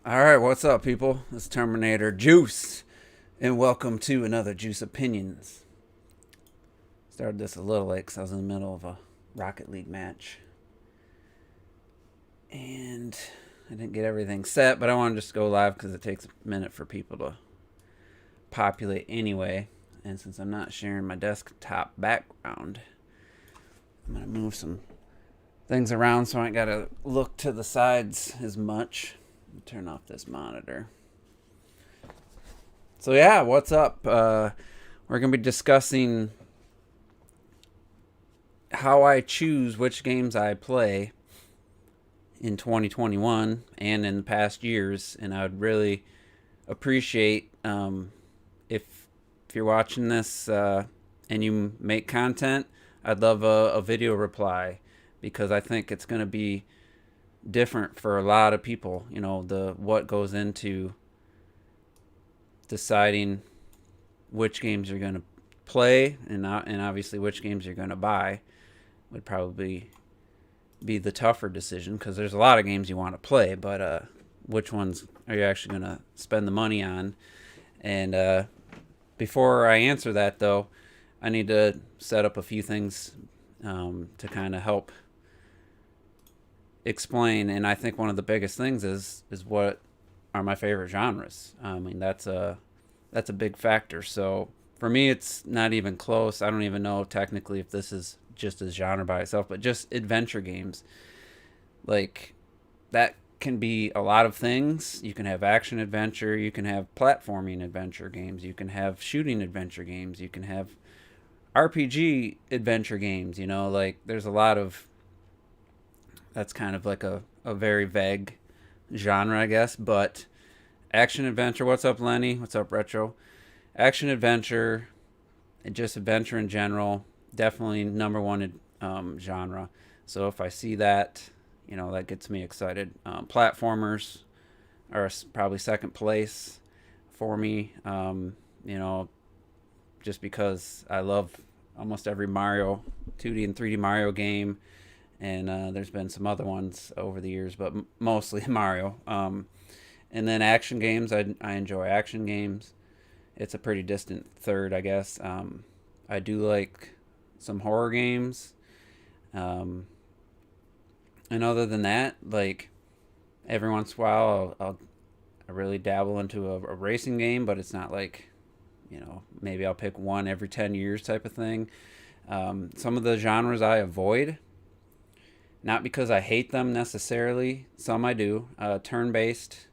All right, what's up, people? It's Terminator Juice, and welcome to another Juice Opinions. Started this a little late because I was in the middle of a Rocket League match, and I didn't get everything set, but I want to just go live because it takes a minute for people to populate anyway. And since I'm not sharing my desktop background, I'm going to move some things around so I ain't got to look to the sides as much. Turn off this monitor. So yeah, what's up? We're going to be discussing how I choose which games I play in 2021 and in the past years, and I would really appreciate if you're watching this and you make content, I'd love a video reply, because I think it's going to be different for a lot of people. You know, the what goes into deciding which games you're going to play, and obviously which games you're going to buy would probably be the tougher decision, because there's a lot of games you want to play, but which ones are you actually going to spend the money on? And before I answer that, though, I need to set up a few things to kind of help explain. And I think one of the biggest things is what are my favorite genres. I mean, that's a big factor. So for me, it's not even close. I don't even know technically if this is just a genre by itself, but just adventure games. Like, that can be a lot of things. You can have action adventure, you can have platforming adventure games, you can have shooting adventure games, you can have RPG adventure games. You know, like, there's a lot of, that's kind of like a very vague genre, I guess. But action adventure, what's up, Lenny? What's up, Retro? Action adventure, and just adventure in general, definitely number one genre. So if I see that, you know, that gets me excited. Platformers are probably second place for me. You know, just because I love almost every Mario, 2D and 3D Mario game, and there's been some other ones over the years, but mostly Mario. And then action games, I enjoy action games. It's a pretty distant third, I guess. I do like some horror games. And other than that, like, every once in a while, I really dabble into a racing game, but it's not like, you know, maybe I'll pick one every 10 years type of thing. Some of the genres I avoid, not because I hate them necessarily. Some I do. Turn-based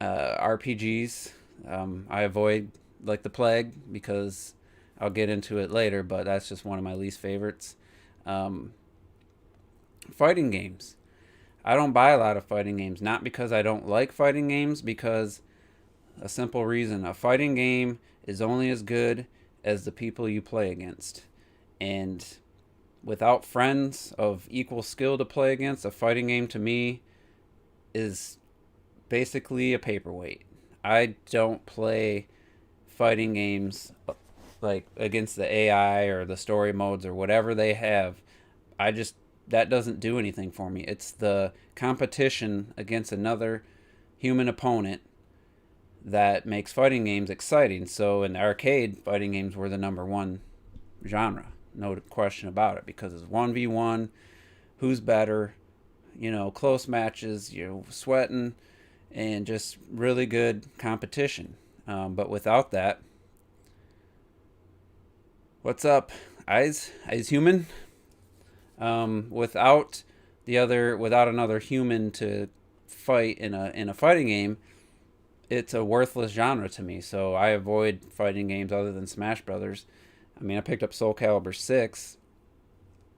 RPGs, I avoid like the plague, because I'll get into it later, but that's just one of my least favorites. Fighting games. I don't buy a lot of fighting games, not because I don't like fighting games, because a simple reason: a fighting game is only as good as the people you play against. And without friends of equal skill to play against, a fighting game to me is basically a paperweight. I don't play fighting games like against the AI or the story modes or whatever they have. That doesn't do anything for me. It's the competition against another human opponent that makes fighting games exciting. So in the arcade, fighting games were the number one genre, no question about it, because it's 1v1, who's better, you know, close matches, you know, sweating, and just really good competition. But without that, what's up, eyes human? Without another human to fight in a fighting game, it's a worthless genre to me. So I avoid fighting games other than Smash Brothers. I mean, I picked up Soul Calibur 6.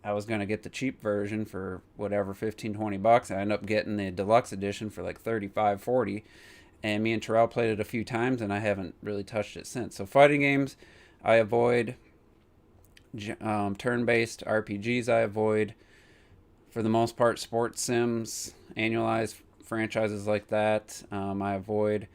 I was going to get the cheap version for whatever, 15, 20 bucks. I ended up getting the deluxe edition for like 35, 40. And me and Terrell played it a few times, and I haven't really touched it since. So fighting games, I avoid. Turn-based RPGs, I avoid. For the most part, sports sims, annualized franchises like that, I avoid.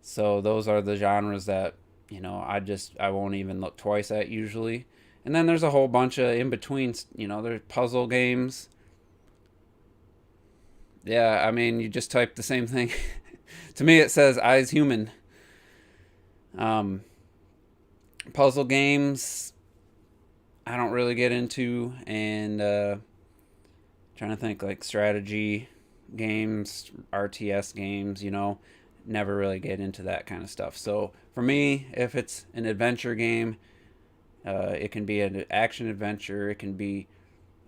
So those are the genres that, you know, I won't even look twice at usually. And then there's a whole bunch of in between. You know, there's puzzle games. Yeah, I mean, you just type the same thing. To me, it says eyes human. Um, Puzzle games, I don't really get into, and trying to think like strategy games, RTS games, never really get into that kind of stuff. So for me, if it's an adventure game, it can be an action adventure, it can be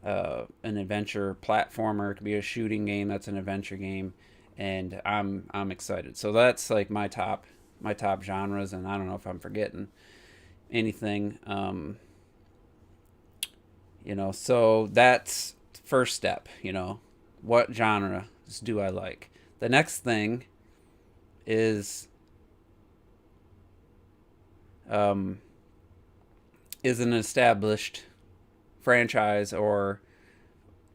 an adventure platformer, it could be a shooting game that's an adventure game, and I'm excited. So that's like my top genres, and I don't know if I'm forgetting anything. So that's first step. What genre do I like? The next thing is um, is an established franchise or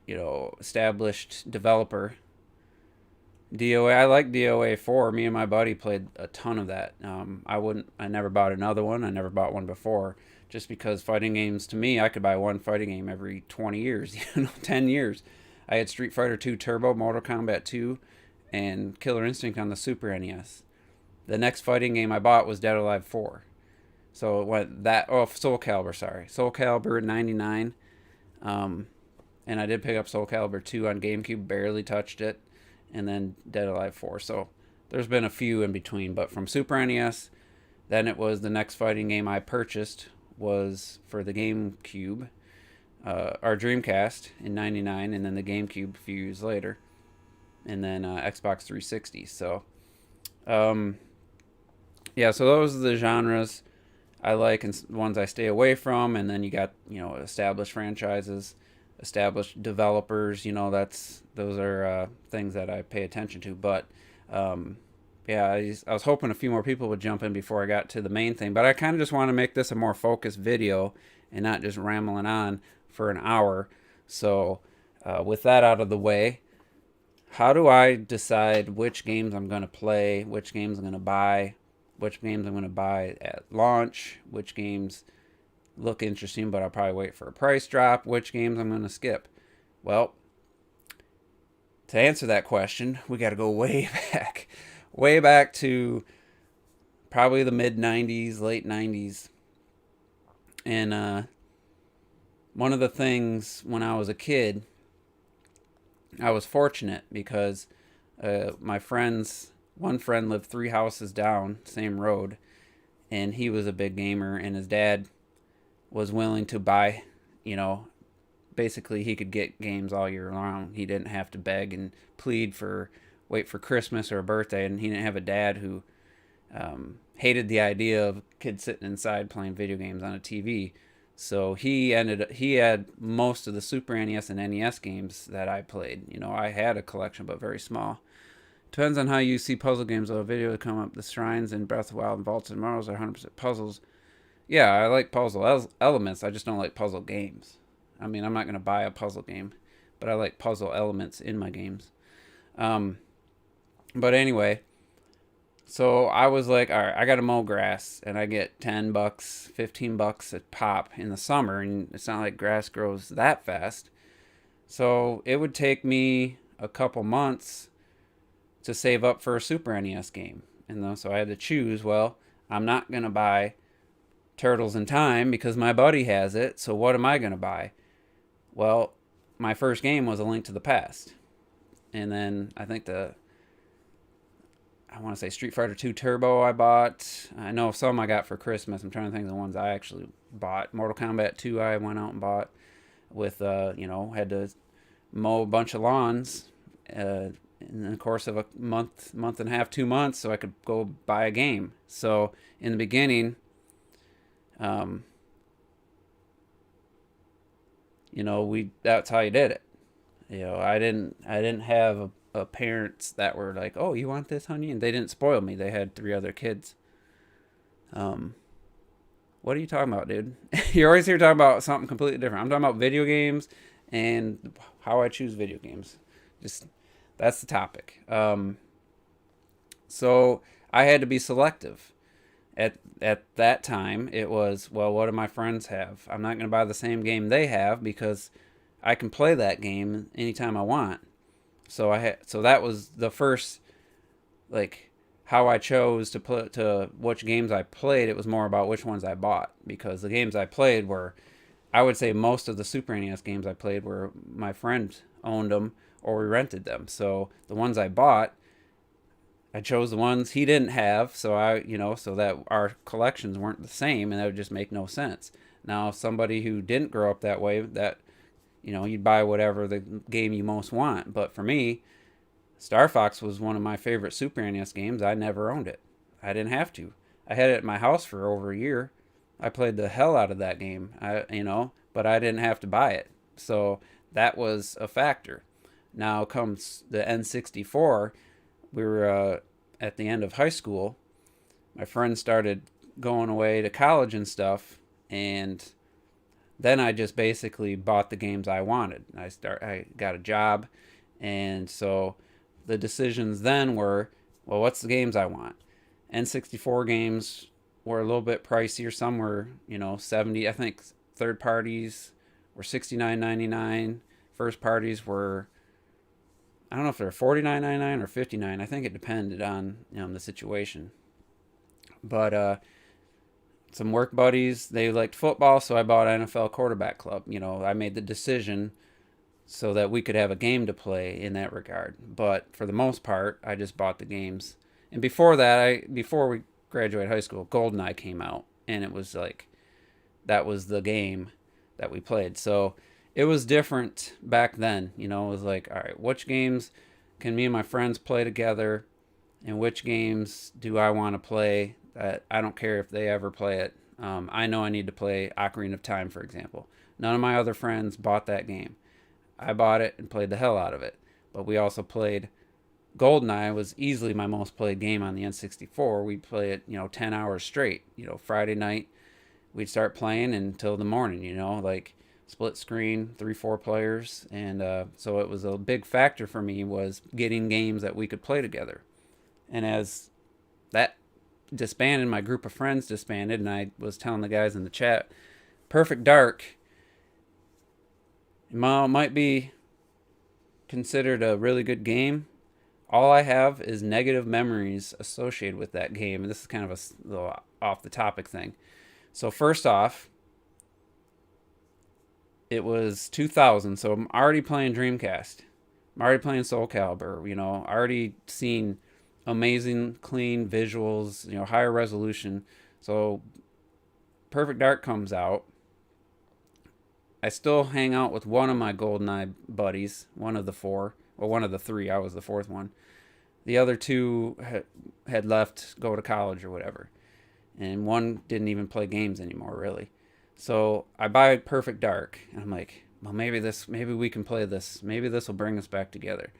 established developer. DOA. I like DOA 4. Me and my buddy played a ton of that. I never bought another one. I never bought one before, just because fighting games to me, I could buy one fighting game every 20 years, 10 years. I had Street Fighter 2 Turbo, Mortal Kombat 2, and Killer Instinct on the Super NES. The next fighting game I bought was Dead or Alive 4. So it went that. Oh, Soul Calibur. Sorry, Soul Calibur '99. Um, and I did pick up Soul Calibur 2 on GameCube. Barely touched it, and then Dead or Alive 4. So there's been a few in between, but from Super NES, then it was the next fighting game I purchased was for the GameCube, our Dreamcast in '99, and then the GameCube a few years later, and then Xbox 360. So, yeah, so those are the genres I like and ones I stay away from, and then you got established franchises, established developers. Those are things that I pay attention to. But yeah, I was hoping a few more people would jump in before I got to the main thing. But I kind of just want to make this a more focused video and not just rambling on for an hour. So with that out of the way, how do I decide which games I'm going to play, which games I'm going to buy, which games I'm going to buy at launch, which games look interesting but I'll probably wait for a price drop, which games I'm going to skip? Well, to answer that question, we got to go way back. Way back to probably the mid 90s, late 90s. And one of the things when I was a kid, I was fortunate because one friend lived 3 houses down, same road, and he was a big gamer, and his dad was willing to buy, basically he could get games all year long. He didn't have to beg and plead wait for Christmas or a birthday, and he didn't have a dad who hated the idea of kids sitting inside playing video games on a TV. So he had most of the Super NES and NES games that I played. I had a collection, but very small. Depends on how you see puzzle games. Though, a video to come up. The shrines in Breath of the Wild and Vaults and Marvels are 100% puzzles. Yeah, I like puzzle elements. I just don't like puzzle games. I mean, I'm not going to buy a puzzle game, but I like puzzle elements in my games. But anyway, so I was like, all right, I got to mow grass, and I get $10, $15 a pop in the summer, and it's not like grass grows that fast. So it would take me a couple months to save up for a Super NES game. And so I had to choose, well, I'm not going to buy Turtles in Time because my buddy has it, so what am I going to buy? Well, my first game was A Link to the Past. And then I think I want to say Street Fighter 2 Turbo I bought. I know some I got for Christmas. I'm trying to think of the ones I actually bought. Mortal Kombat 2 I went out and bought with, had to mow a bunch of lawns in the course of a month and a half, 2 months, so I could go buy a game. So in the beginning, that's how you did it. I didn't have parents that were like, "Oh, you want this, honey?" And they didn't spoil me. They had 3 other kids. What are you talking about, dude? You're always here talking about something completely different. I'm talking about video games and how I choose video games. Just that's the topic. So I had to be selective. At that time, it was, well, what do my friends have? I'm not going to buy the same game they have because I can play that game anytime I want. So that was the first, like, how I chose to put to which games I played. It was more about which ones I bought, because the games I played were, I would say most of the Super NES games I played were my friend owned them or we rented them. So the ones I bought, I chose the ones he didn't have, so so that our collections weren't the same, and that would just make no sense. Now, somebody who didn't grow up that way, that you'd buy whatever the game you most want. But for me, Star Fox was one of my favorite Super NES games. I never owned it. I didn't have to. I had it at my house for over a year. I played the hell out of that game. But I didn't have to buy it. So that was a factor. Now comes the N64. We were at the end of high school. My friends started going away to college and stuff, and then I just basically bought the games I wanted. I got a job, and so the decisions then were, well, what's the games I want? N64 games were a little bit pricier. Some were, 70. I think third parties were $69.99. First parties were, I don't know if they're $49.99 or $59. I think it depended on the situation. But some work buddies, they liked football, so I bought NFL Quarterback Club. I made the decision so that we could have a game to play in that regard. But for the most part, I just bought the games. And before that, before we graduated high school, GoldenEye came out, and it was like, that was the game that we played. So it was different back then. It was like, all right, which games can me and my friends play together, and which games do I want to play that I don't care if they ever play it. I know I need to play Ocarina of Time, for example. None of my other friends bought that game. I bought it and played the hell out of it. But we also played GoldenEye. Was easily my most played game on the N64. We play it, 10 hours straight. Friday night, we'd start playing until the morning, like split screen, 3-4 players. And so it was a big factor for me, was getting games that we could play together. And as that disbanded, my group of friends disbanded, and I was telling the guys in the chat, Perfect Dark might be considered a really good game. All I have is negative memories associated with that game, and this is kind of a little off the topic thing. So first off, it was 2000, so I'm already playing Dreamcast. I'm already playing Soul Calibur, already seen amazing clean visuals, higher resolution. So Perfect Dark comes out. I still hang out with one of my GoldenEye buddies, one of the four, or one of the three. I was the fourth one. The other two had left, go to college or whatever, and one didn't even play games anymore, really. So I buy Perfect Dark, and I'm like, well, maybe we can play this. Maybe this will bring us back together.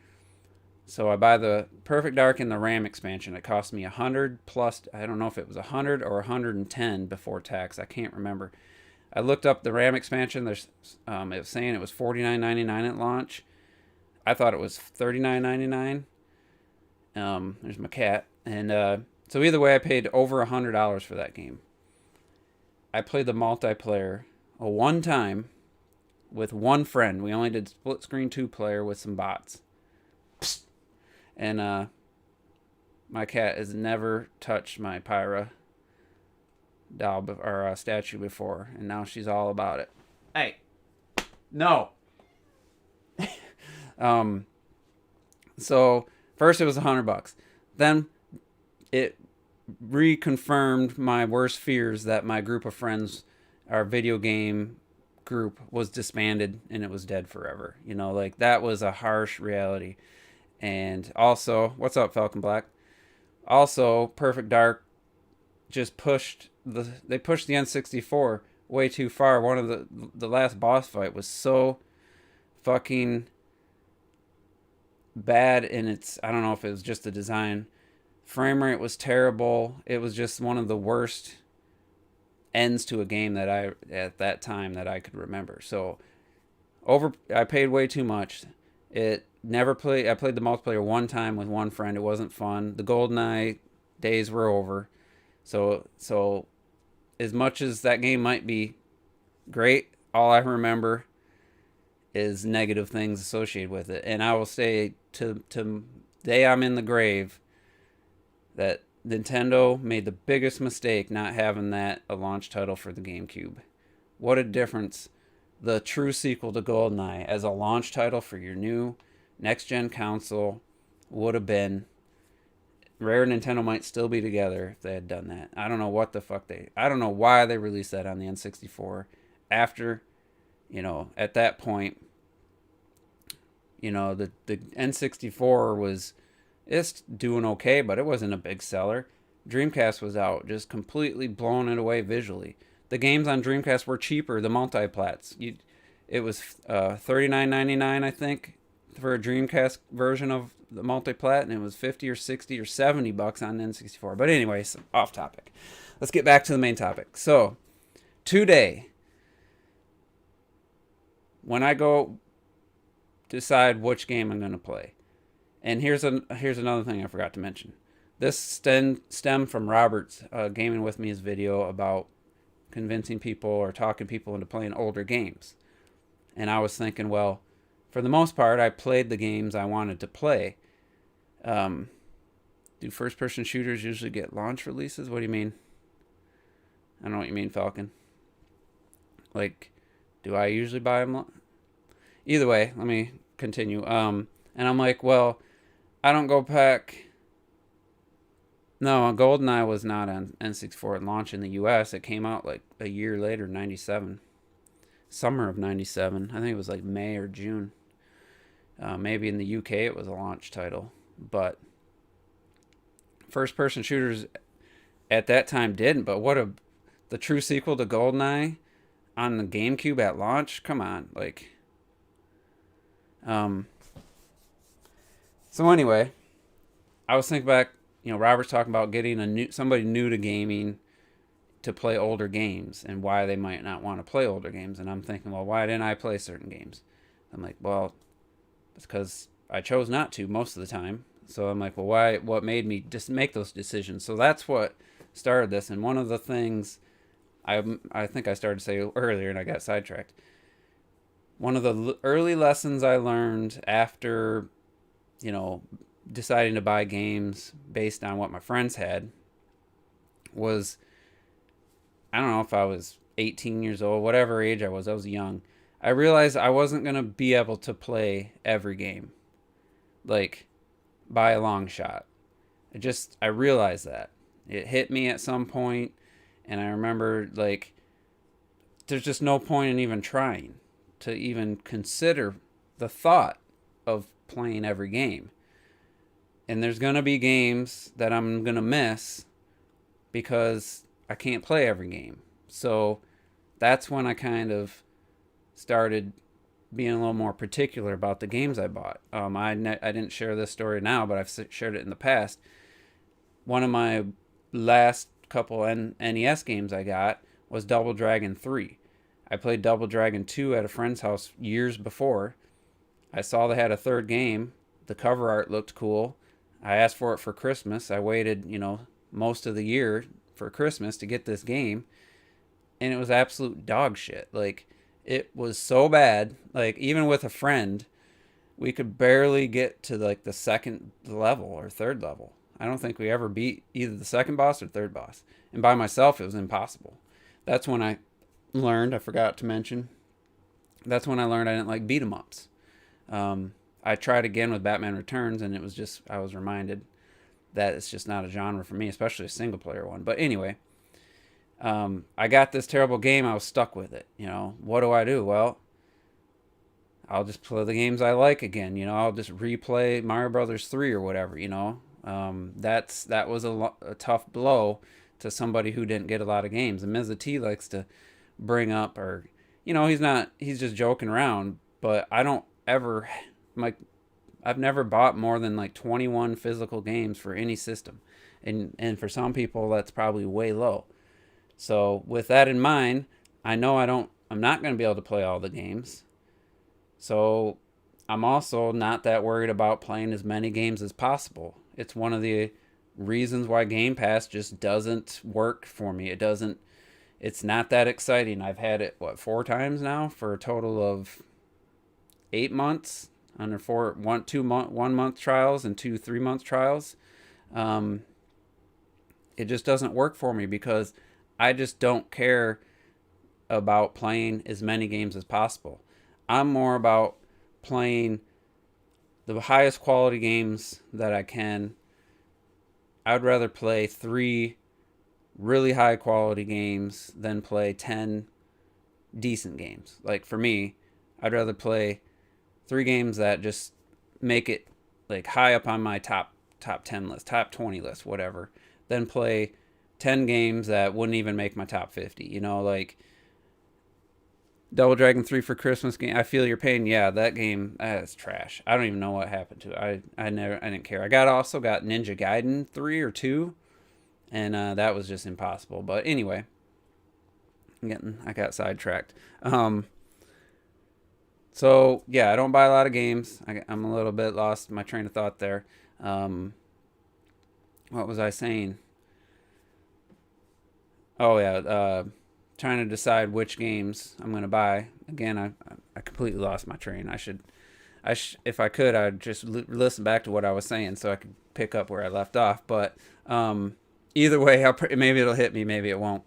So I buy the Perfect Dark and the RAM expansion. It cost me 100 plus. I don't know if it was 100 or 110 before tax. I can't remember. I looked up the RAM expansion. It was saying it was $49.99 at launch. I thought it was $39.99. There's my cat. And so either way, I paid over $100 for that game. I played the multiplayer one time with one friend. We only did split screen 2-player with some bots. And my cat has never touched my Pyra doll or statue before, and now she's all about it. Hey, no. So first it was $100. Then it reconfirmed my worst fears that my group of friends, our video game group, was disbanded and it was dead forever. Like, that was a harsh reality. And also, what's up, Falcon Black? Also, Perfect Dark just pushed the N64 way too far. One of the last boss fight was so fucking bad in its, I don't know if it was just the design. Frame rate was terrible. It was just one of the worst ends to a game that at that time that I could remember. So I paid way too much. I played the multiplayer one time with one friend. It wasn't fun. The GoldenEye days were over. So as much as that game might be great, all I remember is negative things associated with it. And I will say to day I'm in the grave that Nintendo made the biggest mistake not having that a launch title for the GameCube. What a difference the true sequel to GoldenEye as a launch title for your new next gen console would have been. Rare and Nintendo might still be together if they had done that. I don't know what the fuck I don't know why they released that on the N64 after, at that point, the N64 was, it's doing okay, but it wasn't a big seller. Dreamcast was out, just completely blowing it away visually. The games on Dreamcast were cheaper, the multiplats. It was $39.99, I think, for a Dreamcast version of the multiplat, and it was 50 or 60 or 70 bucks on N64. But anyways, off topic. Let's get back to the main topic. So, today, when I go decide which game I'm going to play, and here's another thing I forgot to mention. This stemmed from Robert's Gaming With Me's video about convincing people or talking people into playing older games. And I was thinking, well, for the most part, I played the games I wanted to play. Do first-person shooters usually get launch releases? What do you mean? I don't know what you mean, Falcon. Like, do I usually buy them? Either way, let me continue. And I'm like, well, I don't go back. No, GoldenEye was not on N64 at launch in the US. It came out like a year later, 97. Summer of 97. I think it was like May or June. Maybe in the UK it was a launch title. But first-person shooters at that time didn't. But the true sequel to GoldenEye on the GameCube at launch? Come on. So anyway, I was thinking back, Robert's talking about getting somebody new to gaming to play older games and why they might not want to play older games. And I'm thinking, well, why didn't I play certain games? I'm like, well, it's because I chose not to most of the time. So I'm like, well, what made me just make those decisions? So that's what started this. And one of the things I think I started to say earlier and I got sidetracked. One of the early lessons I learned after, deciding to buy games based on what my friends had was, I don't know if I was 18 years old, whatever age I was young. I realized I wasn't going to be able to play every game, by a long shot. I realized that. It hit me at some point, and I remember, there's just no point in even trying to even consider the thought of playing every game. And there's going to be games that I'm going to miss because I can't play every game. So that's when I kind of started being a little more particular about the games I bought. I didn't share this story now, but I've shared it in the past. One of my last couple NES games I got was Double Dragon 3. I played Double Dragon 2 at a friend's house years before. I saw they had a third game. The cover art looked cool. I asked for it for Christmas. I waited, most of the year for Christmas to get this game. And it was absolute dog shit. It was so bad. Even with a friend, we could barely get to, the second level or third level. I don't think we ever beat either the second boss or third boss. And by myself, it was impossible. That's when I learned, I forgot to mention, that's when I learned I didn't like beat 'em ups. I tried again with Batman Returns, and I was reminded that it's just not a genre for me, especially a single player one. But anyway, I got this terrible game. I was stuck with it. What do I do? Well, I'll just play the games I like again. I'll just replay Mario Brothers 3 or whatever. That was a tough blow to somebody who didn't get a lot of games. And Ms. T likes to bring up, or he's just joking around. But I don't ever I've never bought more than 21 physical games for any system, and for some people that's probably way low. So with that in mind, I know I'm not going to be able to play all the games. So I'm also not that worried about playing as many games as possible. It's one of the reasons why Game Pass just doesn't work for me. It's not that exciting. I've had it 4 times now for a total of 8 months under 1 month trials and 2 3 month trials. Um, it just doesn't work for me because I just don't care about playing as many games as possible. I'm more about playing the highest quality games that I can. I'd rather play 3 really high quality games than play 10 decent games. Like for me, I'd rather play 3 games that just make it like high up on my top 10 list, top 20 list, whatever, than play 10 games that wouldn't even make my top 50. Like Double Dragon 3 for Christmas game. I Feel Your Pain. Yeah, that game, that's trash. I don't even know what happened to it. I didn't care. Also got Ninja Gaiden 3 or 2, and that was just impossible. But anyway, I got sidetracked. So yeah, I don't buy a lot of games. I'm a little bit lost in my train of thought there. What was I saying? Oh yeah, trying to decide which games I'm gonna buy. Again, I completely lost my train. If I could, I'd just listen back to what I was saying so I could pick up where I left off. But either way, maybe it'll hit me, maybe it won't.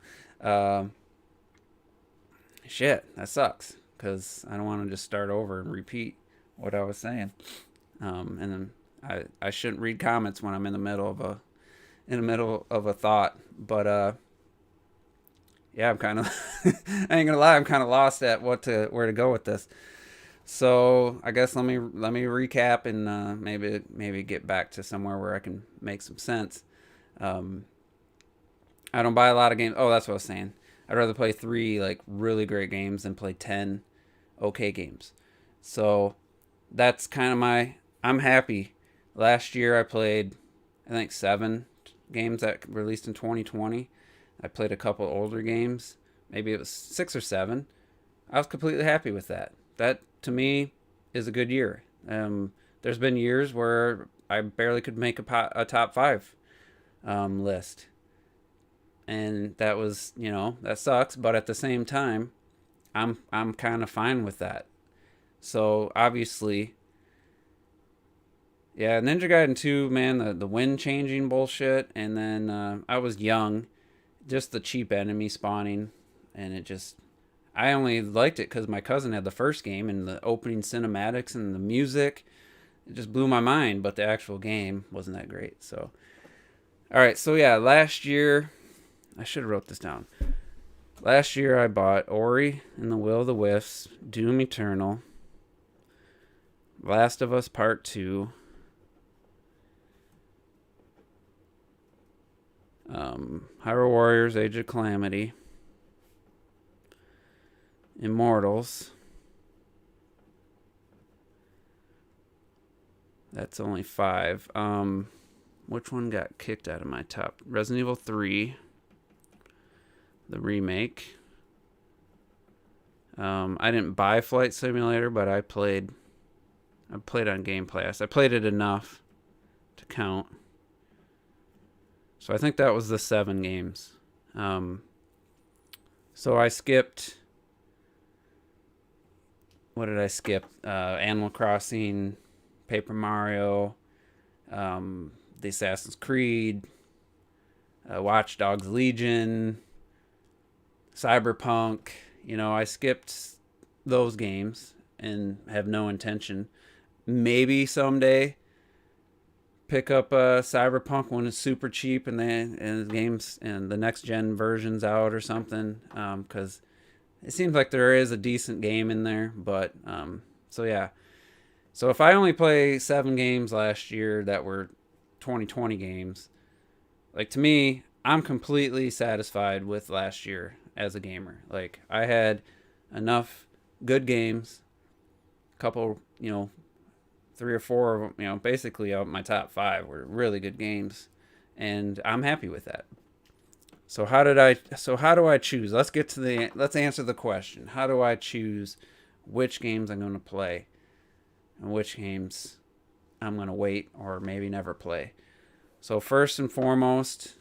Shit, that sucks because I don't want to just start over and repeat what I was saying. And then I shouldn't read comments when I'm in the middle of a thought. But yeah, I'm kind of I ain't gonna lie, I'm kind of lost at where to go with this. So I guess let me recap and maybe get back to somewhere where I can make some sense. Um, I don't buy a lot of games. Oh, that's what I was saying. I'd rather play 3 like really great games than play 10 okay games. So that's kind of I'm happy. Last year I played, I think, 7 games that released in 2020. I played a couple older games. Maybe it was 6 or 7. I was completely happy with that. That to me is a good year. There's been years where I barely could make a top 5 list, and that was, that sucks. But at the same time, I'm kind of fine with that. So obviously, yeah, Ninja Gaiden 2, man, the wind changing bullshit, and then I was young, just the cheap enemy spawning, and I only liked it because my cousin had the first game, and the opening cinematics and the music, it just blew my mind. But the actual game wasn't that great. So, all right, so yeah, last year I should have wrote this down. Last year I bought Ori and the Will of the Wisps, Doom Eternal, Last of Us Part 2, Hyrule Warriors Age of Calamity, Immortals. That's only 5. Which one got kicked out of my top? Resident Evil 3, the remake. I didn't buy Flight Simulator, but I played on Game Pass. I played it enough to count. So I think that was the 7 games. So I skipped. What did I skip? Animal Crossing, Paper Mario, the Assassin's Creed, Watch Dogs Legion, Cyberpunk. I skipped those games and have no intention. Maybe someday pick up Cyberpunk when it's super cheap and the games and the next gen version's out or something. Because it seems like there is a decent game in there. But so yeah. So if I only play 7 games last year that were 2020 games, like, to me, I'm completely satisfied with last year as a gamer. Like, I had enough good games, a couple, 3 or 4 of them, basically out my top 5 were really good games, and I'm happy with that. So how do I choose? Let's answer the question. How do I choose which games I'm going to play and which games I'm going to wait or maybe never play? So first and foremost,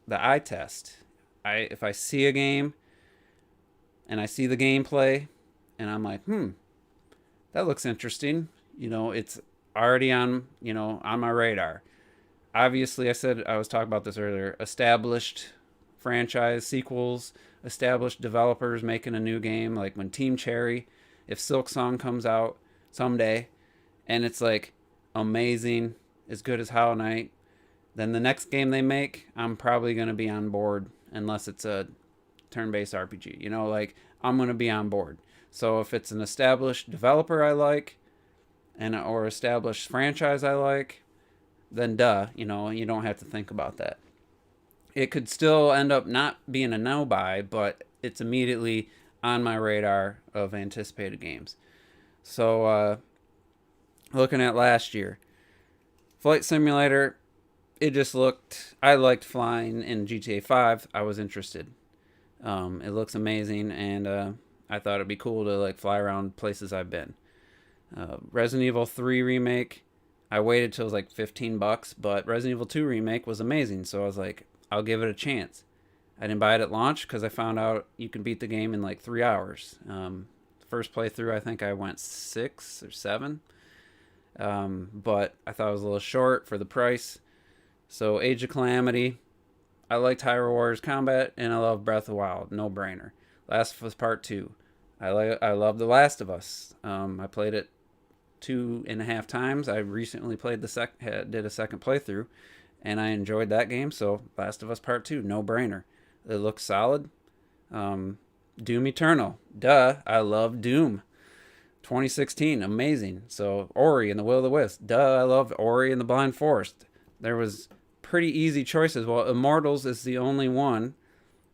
the eye test. If I see a game and I see the gameplay and I'm like, that looks interesting. It's already on my radar. Obviously, I was talking about this earlier. Established franchise sequels, established developers making a new game. Like when Team Cherry, if Silk Song comes out someday, and it's like amazing, as good as Hollow Knight, then the next game they make, I'm probably gonna be on board unless it's a turn-based RPG. Like I'm gonna be on board. So if it's an established developer I like, and or established franchise I like, then duh, you don't have to think about that. It could still end up not being a no buy, but it's immediately on my radar of anticipated games. So looking at last year, Flight Simulator, it just looked. I liked flying in GTA 5. I was interested. It looks amazing, and I thought it'd be cool to like fly around places I've been. Resident Evil 3 remake, I waited till it was like $15, but Resident Evil 2 remake was amazing, so I was like, I'll give it a chance. I didn't buy it at launch because I found out you can beat the game in like 3 hours. First playthrough, I think I went 6 or 7, but I thought it was a little short for the price. So Age of Calamity, I liked Hyrule Warriors Combat, and I love Breath of the Wild, no brainer. Last of Us Part 2, I love The Last of Us. I played it 2.5 times. I recently played did a second playthrough, and I enjoyed that game. So Last of Us Part 2, no brainer. It looks solid. Doom Eternal, duh. I love Doom. 2016, amazing. So Ori and the Will of the Wisp, duh. I love Ori and the Blind Forest. There was pretty easy choices. Well, Immortals is the only one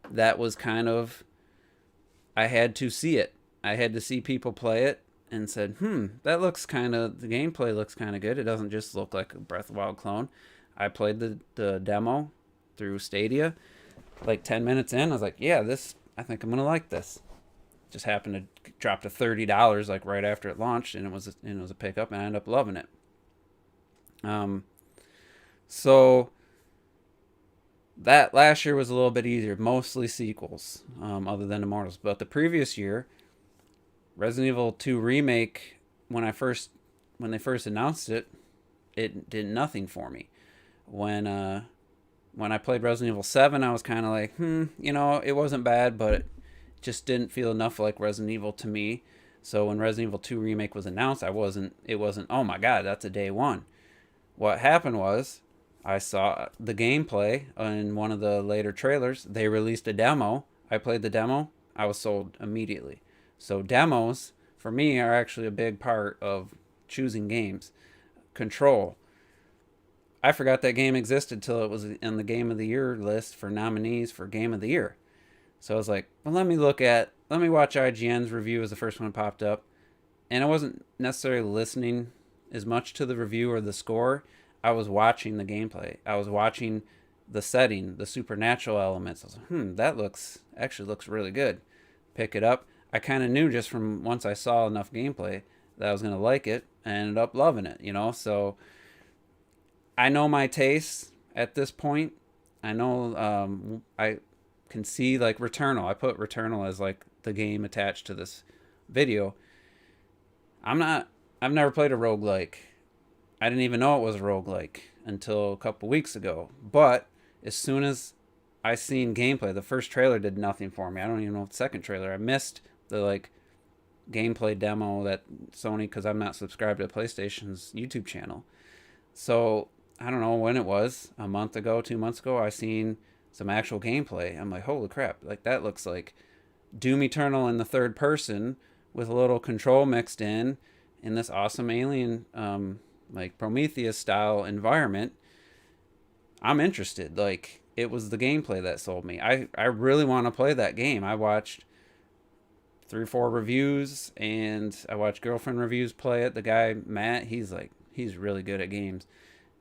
that was kind of, I had to see it. I had to see people play it and said, the gameplay looks kind of good. It doesn't just look like a Breath of the Wild clone. I played the demo through Stadia. Like 10 minutes in, I was like, yeah, I think I'm going to like this. Just happened to drop to $30 like right after it launched, and it was a pickup, and I ended up loving it. So that last year was a little bit easier, mostly sequels, other than Immortals. But the previous year, Resident Evil 2 Remake, when they first announced it, it did nothing for me. When I played Resident Evil 7, I was kind of like, it wasn't bad, but it just didn't feel enough like Resident Evil to me. So when Resident Evil 2 Remake was announced, it wasn't, oh my god, that's a day one. What happened was, I saw the gameplay in one of the later trailers. They released a demo. I played the demo. I was sold immediately. So demos, for me, are actually a big part of choosing games. Control. I forgot that game existed till it was in the Game of the Year list for nominees for Game of the Year. So I was like, well, let me watch IGN's review as the first one popped up. And I wasn't necessarily listening as much to the review or the score. I was watching the gameplay. I was watching the setting, the supernatural elements. I was like, that looks really good. Pick it up. I kind of knew just from once I saw enough gameplay that I was going to like it. I ended up loving it, So I know my tastes at this point. I know I can see like Returnal. I put Returnal as like the game attached to this video. I've never played a roguelike. I didn't even know it was a roguelike until a couple weeks ago. But as soon as I seen gameplay, the first trailer did nothing for me. I don't even know the second trailer. I missed the like gameplay demo that Sony, because I'm not subscribed to PlayStation's YouTube channel. So I don't know when it was, a month ago, 2 months ago, I seen some actual gameplay. I'm like, holy crap, like that looks like Doom Eternal in the third person with a little control mixed in this awesome alien like Prometheus style environment. I'm interested. Like, it was the gameplay that sold me. I really want to play that game. I watched 3 or 4 reviews, and I watched girlfriend reviews play it. The guy Matt, he's really good at games.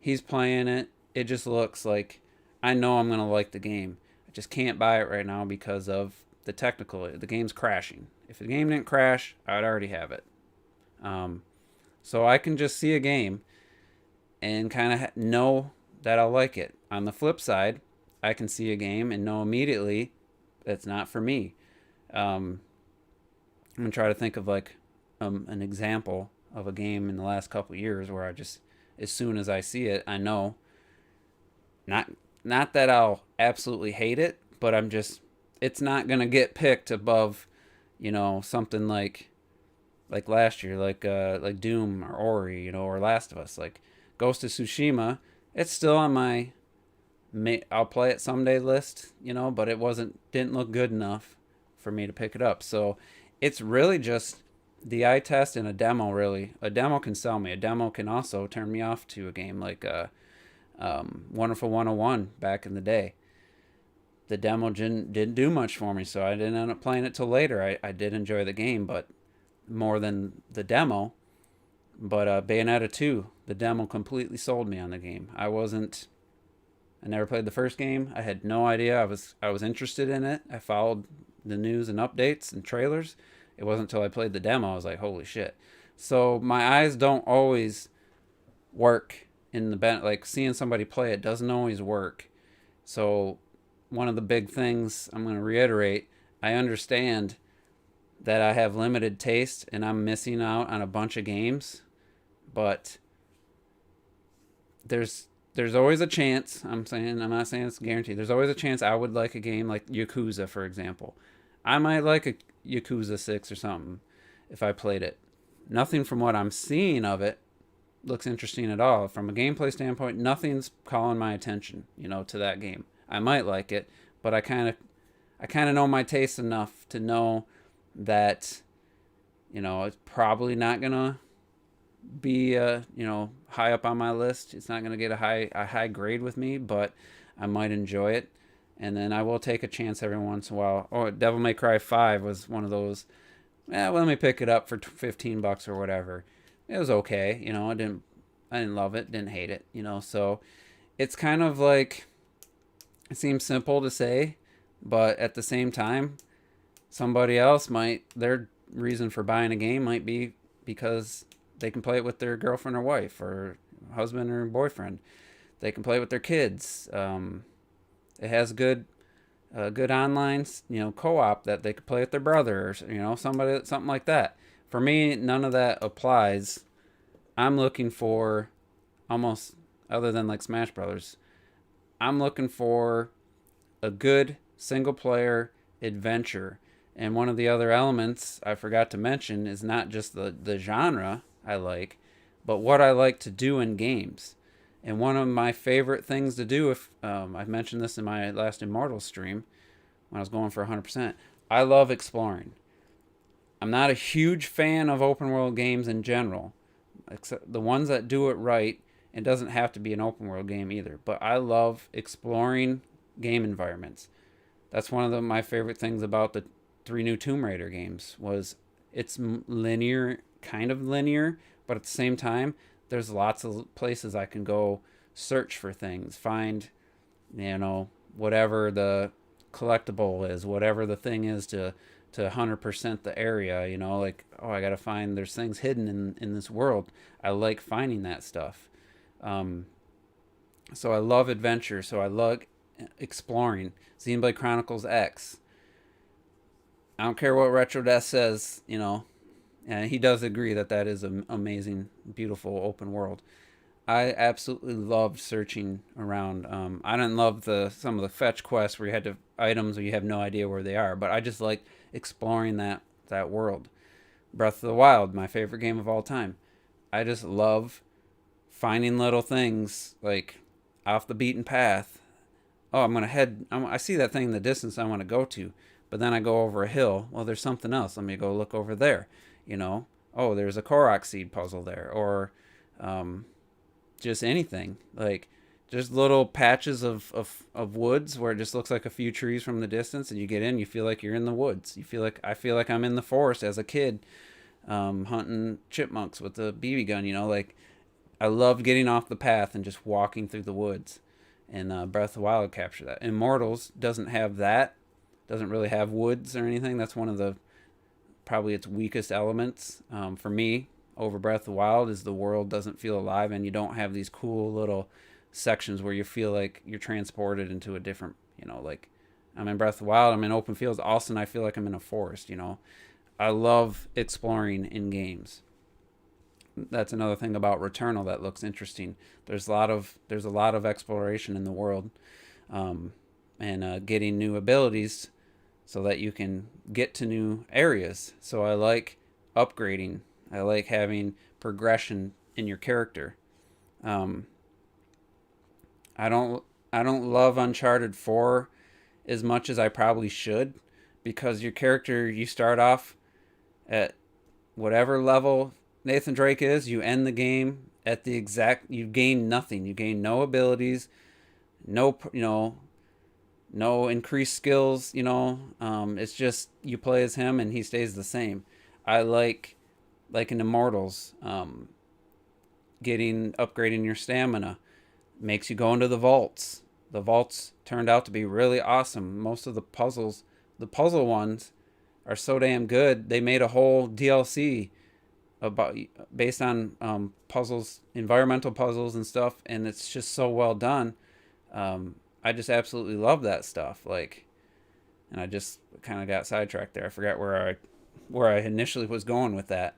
He's playing it. It just looks like I know I'm gonna like the game. I just can't buy it right now because of the technical. The game's crashing. If the game didn't crash, I'd already have it. So I can just see a game and kind of know that I'll like it. On the flip side, I can see a game and know immediately that's not for me. I'm going to try to think of like an example of a game in the last couple of years where I just, as soon as I see it, I know, not not that I'll absolutely hate it, but I'm just, it's not gonna get picked above, something like last year, like Doom or Ori, or Last of Us, like Ghost of Tsushima. It's still on my I'll play it someday list, but it didn't look good enough for me to pick it up. So it's really just the eye test and a demo. Really, a demo can sell me. A demo can also turn me off to a game like Wonderful 101 back in the day. The demo didn't do much for me, so I didn't end up playing it till later. I did enjoy the game, but more than the demo. But Bayonetta 2, the demo completely sold me on the game. I never played the first game. I had no idea I was interested in it. I followed the news and updates and trailers. It wasn't until I played the demo I was like, holy shit. So my eyes don't always work in like seeing somebody play it doesn't always work. So one of the big things I'm going to reiterate, I understand that I have limited taste and I'm missing out on a bunch of games, but there's always a chance. I'm not saying it's guaranteed. There's always a chance I would like a game like Yakuza, for example. I might like a Yakuza 6 or something if I played it. Nothing from what I'm seeing of it looks interesting at all. From a gameplay standpoint, nothing's calling my attention, to that game. I might like it, but I kind of know my taste enough to know that, it's probably not gonna be high up on my list. It's not going to get a high grade with me, but I might enjoy it, and then I will take a chance every once in a while. Oh, Devil May Cry 5 was one of those. Well, let me pick it up for $15 or whatever. It was okay, I didn't love it, didn't hate it, So it's kind of like, it seems simple to say, but at the same time, somebody else their reason for buying a game might be because they can play it with their girlfriend or wife or husband or boyfriend. They can play it with their kids. It has good online, co-op that they could play with their brother or something like that. For me, none of that applies. I'm looking for, almost, other than like Smash Brothers, I'm looking for a good single player adventure. And one of the other elements I forgot to mention is not just the genre I like, but what I like to do in games. And one of my favorite things to do, if I've mentioned this in my last Immortal stream when I was going for 100%, I love exploring. I'm not a huge fan of open world games in general, except the ones that do it right. It doesn't have to be an open world game either, but I love exploring game environments. That's one of my favorite things about the three new Tomb Raider games was it's linear, kind of linear, but at the same time, there's lots of places I can go search for things, find, whatever the collectible is, whatever the thing is to 100% the area, like, oh, I got to find, there's things hidden in this world. I like finding that stuff. So I love adventure. So I love exploring. Xenoblade Chronicles X. I don't care what Retro Death says, and he does agree that is an amazing, beautiful open world. I absolutely loved searching around. I didn't love some of the fetch quests where you had to items where you have no idea where they are, but I just like exploring that world. Breath of the Wild, my favorite game of all time. I just love finding little things like off the beaten path. Oh, I see that thing in the distance I want to go to, but then I go over a hill. Well, there's something else. Let me go look over there. Oh, there's a Korok seed puzzle there, or just anything, like just little patches of woods where it just looks like a few trees from the distance, and you get in, you feel like you're in the woods. I feel like I'm in the forest as a kid, hunting chipmunks with a BB gun. Like I love getting off the path and just walking through the woods. And Breath of the Wild capture that. Immortals doesn't have that. Doesn't really have woods or anything. That's one of the probably its weakest elements for me. Over Breath of the Wild is the world doesn't feel alive, and you don't have these cool little sections where you feel like you're transported into a different, like I'm in Breath of the Wild, I'm in open fields. All of a sudden I feel like I'm in a forest. I love exploring in games. That's another thing about Returnal that looks interesting. There's a lot of exploration in the world, um, and getting new abilities so that you can get to new areas. So I like upgrading. I like having progression in your character. Um, I don't I don't love Uncharted 4 as much as I probably should, because your character, you start off at whatever level Nathan Drake is, you end the game at the exact, you gain nothing. You gain no abilities, no no increased skills, it's just you play as him and he stays the same. I like in Immortals, getting upgrading your stamina makes you go into the vaults. The vaults turned out to be really awesome. Most of the puzzle ones are so damn good. They made a whole DLC about based on puzzles, environmental puzzles and stuff, and it's just so well done. I just absolutely love that stuff. Like, and I just kind of got sidetracked there. I forgot where I initially was going with that.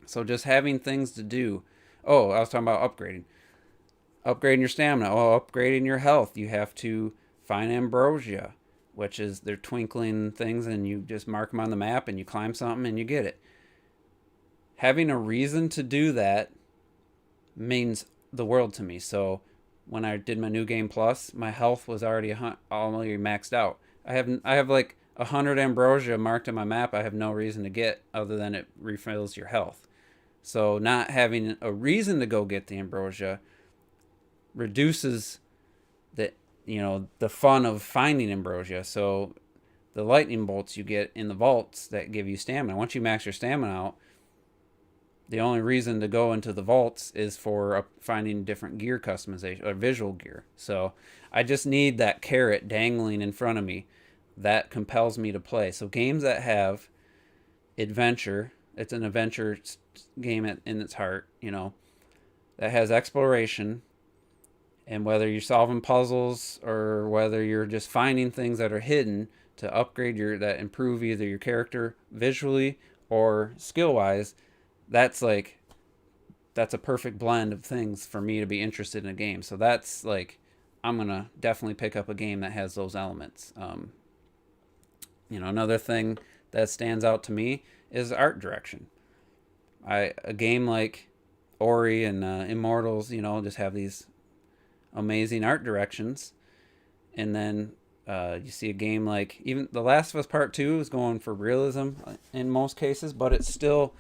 So just having things to do. Oh, I was talking about upgrading your stamina. Oh, upgrading your health. You have to find ambrosia, which is they're twinkling things, and you just mark them on the map, and you climb something, and you get it. Having a reason to do that means the world to me. So when I did my new game plus, my health was already maxed out. I have like 100 ambrosia marked on my map. I have no reason to get other than it refills your health. So not having a reason to go get the ambrosia reduces the the fun of finding ambrosia. So the lightning bolts you get in the vaults that give you stamina. Once you max your stamina out, the only reason to go into the vaults is for finding different gear customization or visual gear. So I just need that carrot dangling in front of me that compels me to play. So games that have adventure, it's an adventure game in its heart, that has exploration, and whether you're solving puzzles or whether you're just finding things that are hidden to upgrade that improve either your character visually or skill wise, that's like that's a perfect blend of things for me to be interested in a game. So that's like, I'm gonna definitely pick up a game that has those elements. Another thing that stands out to me is art direction. A game like Ori and Immortals, just have these amazing art directions, and then you see a game like even The Last of Us Part Two is going for realism in most cases, but it's still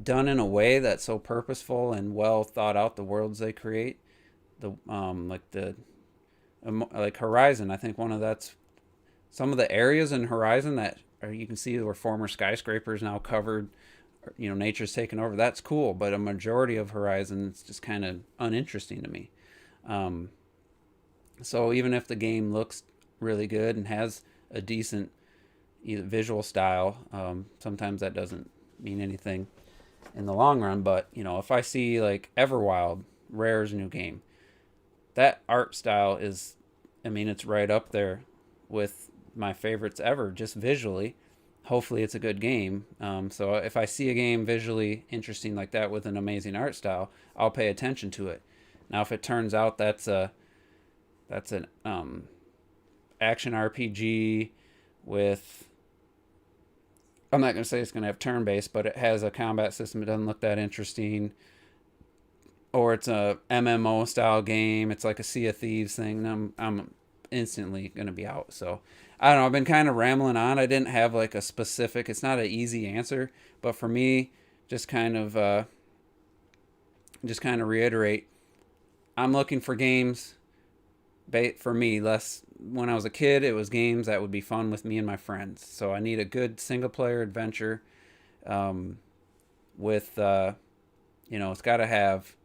done in a way that's so purposeful and well thought out. The worlds they create, like Horizon. I think one of that's some of the areas in Horizon that you can see where former skyscrapers now covered. Nature's taken over. That's cool, but a majority of Horizon is just kind of uninteresting to me. Um, so even if the game looks really good and has a decent visual style, sometimes that doesn't mean anything in the long run. But if I see like Everwild, Rare's new game, that art style is, it's right up there with my favorites ever, just visually. Hopefully it's a good game. So if I see a game visually interesting like that with an amazing art style, I'll pay attention to it. Now if it turns out that's an action RPG with, I'm not going to say it's going to have turn based, but it has a combat system that doesn't look that interesting, or it's a MMO style game, it's like a Sea of Thieves thing, I'm instantly going to be out. So I don't know, I've been kind of rambling on. I didn't have like a specific, it's not an easy answer, but for me, just kind of reiterate, I'm looking for games. For me, less when I was a kid, it was games that would be fun with me and my friends. So I need a good single player adventure, with it's got to have,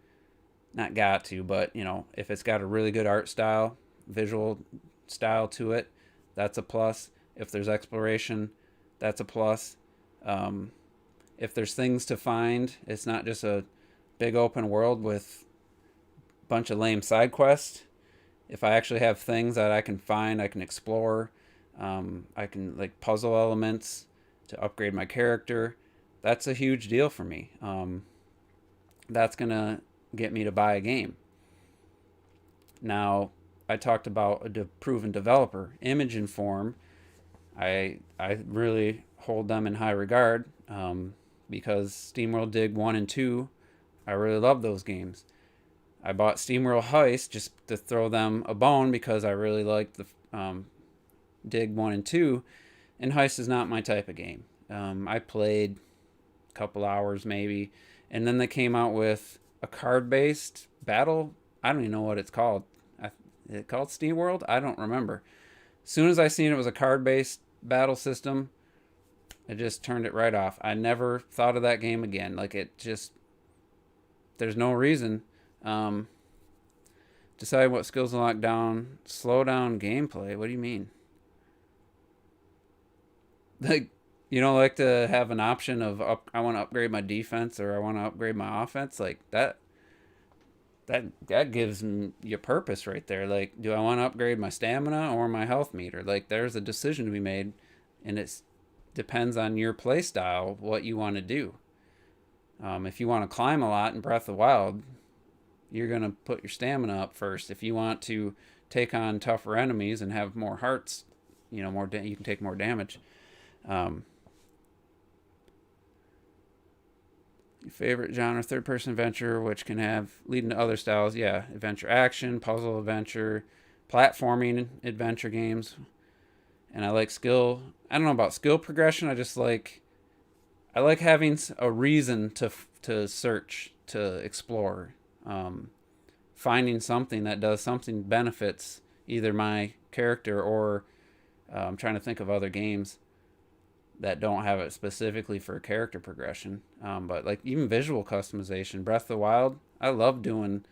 not got to, but if it's got a really good art style, visual style to it, that's a plus. If there's exploration, that's a plus. If there's things to find, it's not just a big open world with a bunch of lame side quests. If I actually have things that I can find, I can explore, I can like puzzle elements, to upgrade my character. That's a huge deal for me. That's going to get me to buy a game. Now, I talked about a proven developer, Image and Form. I really hold them in high regard because SteamWorld Dig 1 and 2, I really love those games. I bought SteamWorld Heist just to throw them a bone because I really liked the Dig 1 and 2, and Heist is not my type of game. I played a couple hours maybe, and then they came out with a card-based battle. I don't even know what it's called. Is it called SteamWorld? I don't remember. As soon as I seen it was a card-based battle system, I just turned it right off. I never thought of that game again. Like, it just, there's no reason. Decide what skills to lock down. Slow down gameplay. What do you mean? Like, you don't like to have an option of I want to upgrade my defense or I want to upgrade my offense? Like, that gives you purpose right there. Like, do I want to upgrade my stamina or my health meter? Like, there's a decision to be made, and it depends on your play style what you want to do. If you want to climb a lot in Breath of the Wild, you're going to put your stamina up first. If you want to take on tougher enemies and have more hearts, you can take more damage. Your favorite genre, third-person adventure, which can have leading to other styles. Yeah, adventure action, puzzle adventure, platforming adventure games. And I like skill. I don't know about skill progression. I like having a reason to search, to explore, finding something that does something benefits either my character or I'm trying to think of other games that don't have it specifically for character progression. But like even visual customization, Breath of the Wild, I love doing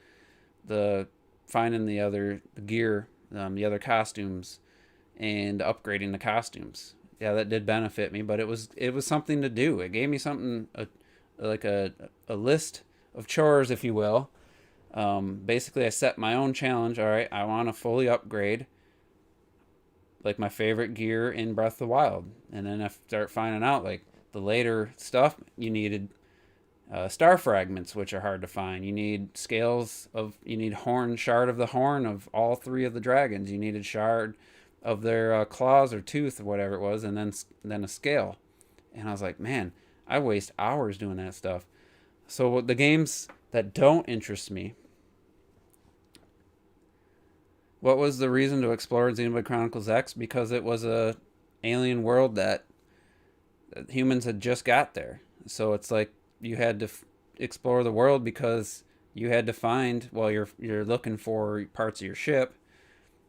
finding the gear, the other costumes, and upgrading the costumes. Yeah, that did benefit me, but it was something to do. It gave me something like a list of chores, if you will. Basically, I set my own challenge. All right, I want to fully upgrade like my favorite gear in Breath of the Wild, and then I start finding out like the later stuff you needed star fragments, which are hard to find. You need shard of the horn of all three of the dragons. You needed shard of their claws or tooth or whatever it was, and then a scale. And I was like, man, I waste hours doing that stuff. So the games that don't interest me. What was the reason to explore Xenoblade Chronicles X? Because it was a alien world that humans had just got there. So it's like you had to explore the world because you had to find, well, you're looking for parts of your ship.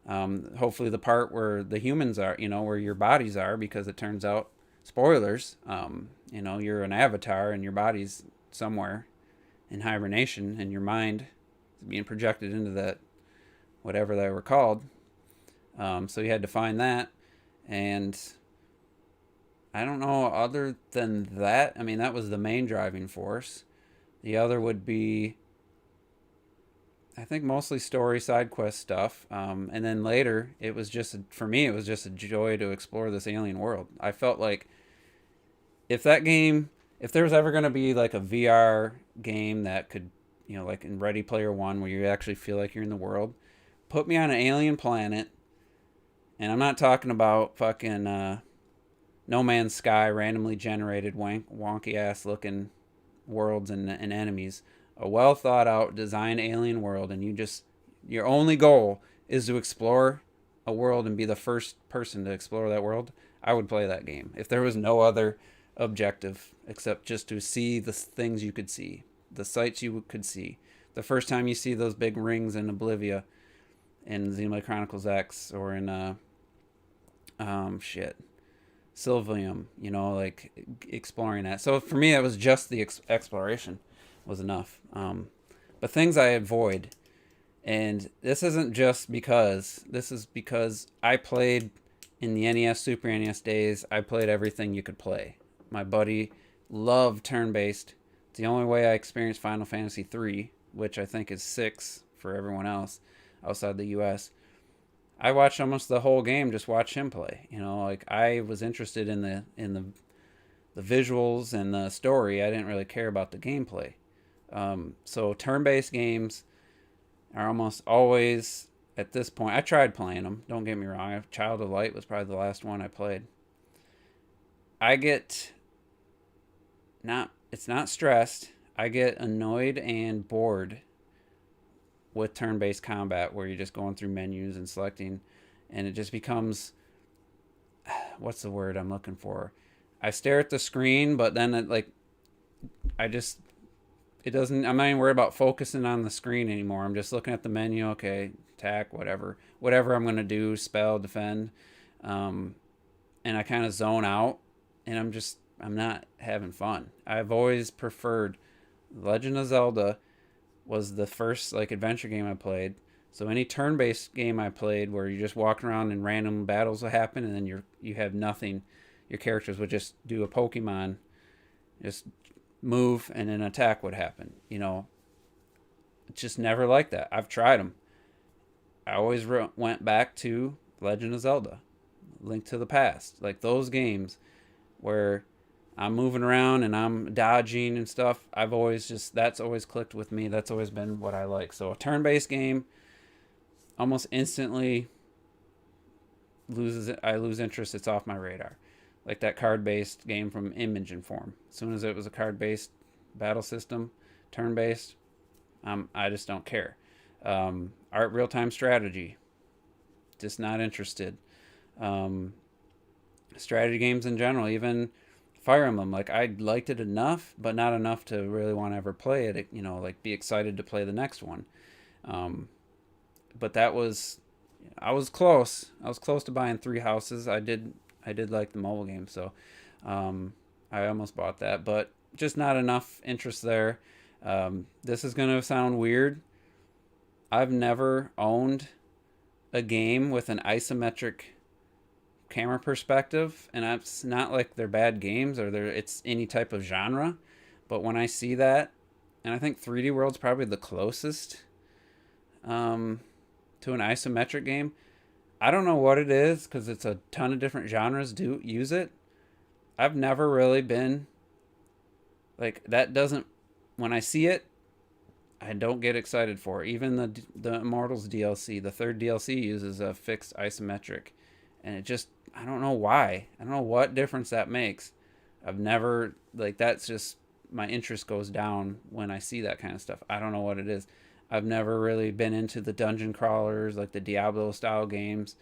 Hopefully the part where the humans are, where your bodies are, because it turns out, spoilers, you're an avatar and your body's somewhere in hibernation and your mind is being projected into that, whatever they were called. So you had to find that. And I don't know, other than that, I mean, that was the main driving force. The other would be, I think, mostly story, side quest stuff. And then later, for me, it was just a joy to explore this alien world. I felt like if there was ever going to be like a VR game that could, like in Ready Player One, where you actually feel like you're in the world, put me on an alien planet, and I'm not talking about fucking No Man's Sky, randomly generated wonky ass looking worlds and enemies. A well thought out design alien world, and your only goal is to explore a world and be the first person to explore that world. I would play that game if there was no other objective except just to see the things you could see, the sights you could see. The first time you see those big rings in Oblivia in Xenoblade Chronicles X, or in Sylvium, like exploring that. So for me, it was just the exploration was enough. But things I avoid, and this isn't just because, this is because I played in the NES, Super NES days, I played everything you could play. My buddy loved turn-based. It's the only way I experienced Final Fantasy 3, which I think is 6 for everyone else outside the US. I watched almost the whole game, just watch him play. Like I was interested in the the visuals and the story. I didn't really care about the gameplay. So turn-based games are almost always at this point. I tried playing them. Don't get me wrong. Child of Light was probably the last one I played. I get not. It's not stressed. I get annoyed and bored with turn-based combat where you're just going through menus and selecting, and it just becomes, what's the word I'm looking for? I stare at the screen, but then I just, it doesn't, I'm not even worried about focusing on the screen anymore. I'm just looking at the menu. Okay, attack, whatever I'm going to do, spell, defend. And I kind of zone out, and I'm not having fun. I've always preferred Legend of Zelda was the first adventure game I played. So any turn-based game I played where you just walk around and random battles will happen, and then you have nothing. Your characters would just do a Pokemon, just move, and an attack would happen. It's just never like that. I've tried them. I always went back to Legend of Zelda, Link to the Past, like those games where I'm moving around and I'm dodging and stuff. That's always clicked with me. That's always been what I like. So a turn-based game, almost instantly I lose interest. It's off my radar. Like that card-based game from Image and Form. As soon as it was a card-based battle system, turn-based, I just don't care. Art real-time strategy, just not interested. Strategy games in general, even Fire Emblem, I liked it enough, but not enough to really want to ever play it. Be excited to play the next one. But I was close. I was close to buying Three Houses. I did like the mobile game, so I almost bought that, but just not enough interest there. This is gonna sound weird. I've never owned a game with an isometric camera perspective, and it's not like they're bad games or it's any type of genre, but when I see that, and I think 3D World's probably the closest to an isometric game. I don't know what it is because it's a ton of different genres do use it. I've never really been that. Doesn't, when I see it, I don't get excited for it. Even the Immortals DLC, the third DLC, uses a fixed isometric, and it just, I don't know why. I don't know what difference that makes. I've never, that's just, my interest goes down when I see that kind of stuff. I don't know what it is. I've never really been into the dungeon crawlers, like the Diablo style games,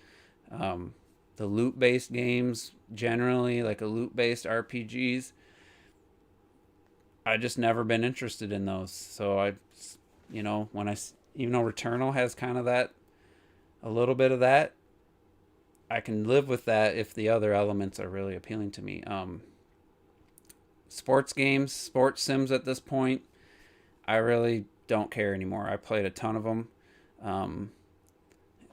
the loot based games generally, like a loot based RPGs. I just never been interested in those. So even though Returnal has kind of that, a little bit of that, I can live with that if the other elements are really appealing to me. Sports games, sports sims at this point, I really don't care anymore. I played a ton of them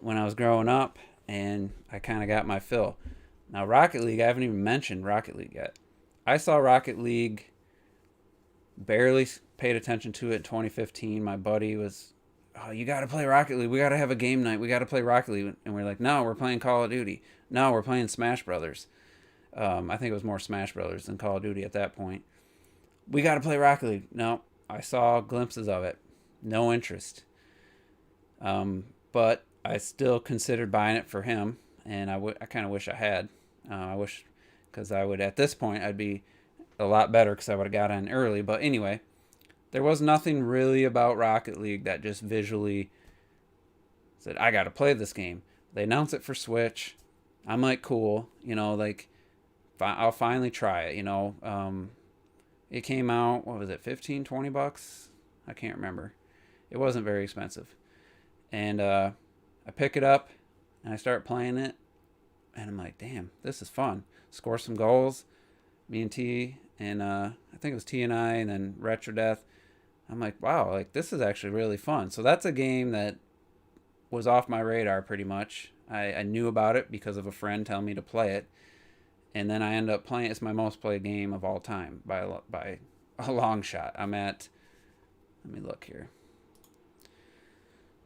when I was growing up, and I kind of got my fill. Now, Rocket League, I haven't even mentioned Rocket League yet. I saw Rocket League, barely paid attention to it in 2015. My buddy was, oh, you got to play Rocket League. We got to have a game night. We got to play Rocket League. And we're like, no, we're playing Call of Duty. No, we're playing Smash Brothers. I think it was more Smash Brothers than Call of Duty at that point. We got to play Rocket League. No, I saw glimpses of it. No interest. But I still considered buying it for him, and I kind of wish I had. I wish, because at this point, I'd be a lot better because I would have got in early. But anyway, there was nothing really about Rocket League that just visually said, I got to play this game. They announced it for Switch. I'm like, cool. I'll finally try it. It came out, what was it, 15, 20 bucks? I can't remember. It wasn't very expensive. And I pick it up, and I start playing it, and I'm like, damn, this is fun. Score some goals. Me and T, and I think it was T and I, and then Retro Death. I'm like, wow, this is actually really fun. So that's a game that was off my radar pretty much. I knew about it because of a friend telling me to play it. And then I end up playing. It's my most played game of all time by a long shot. I'm at, let me look here,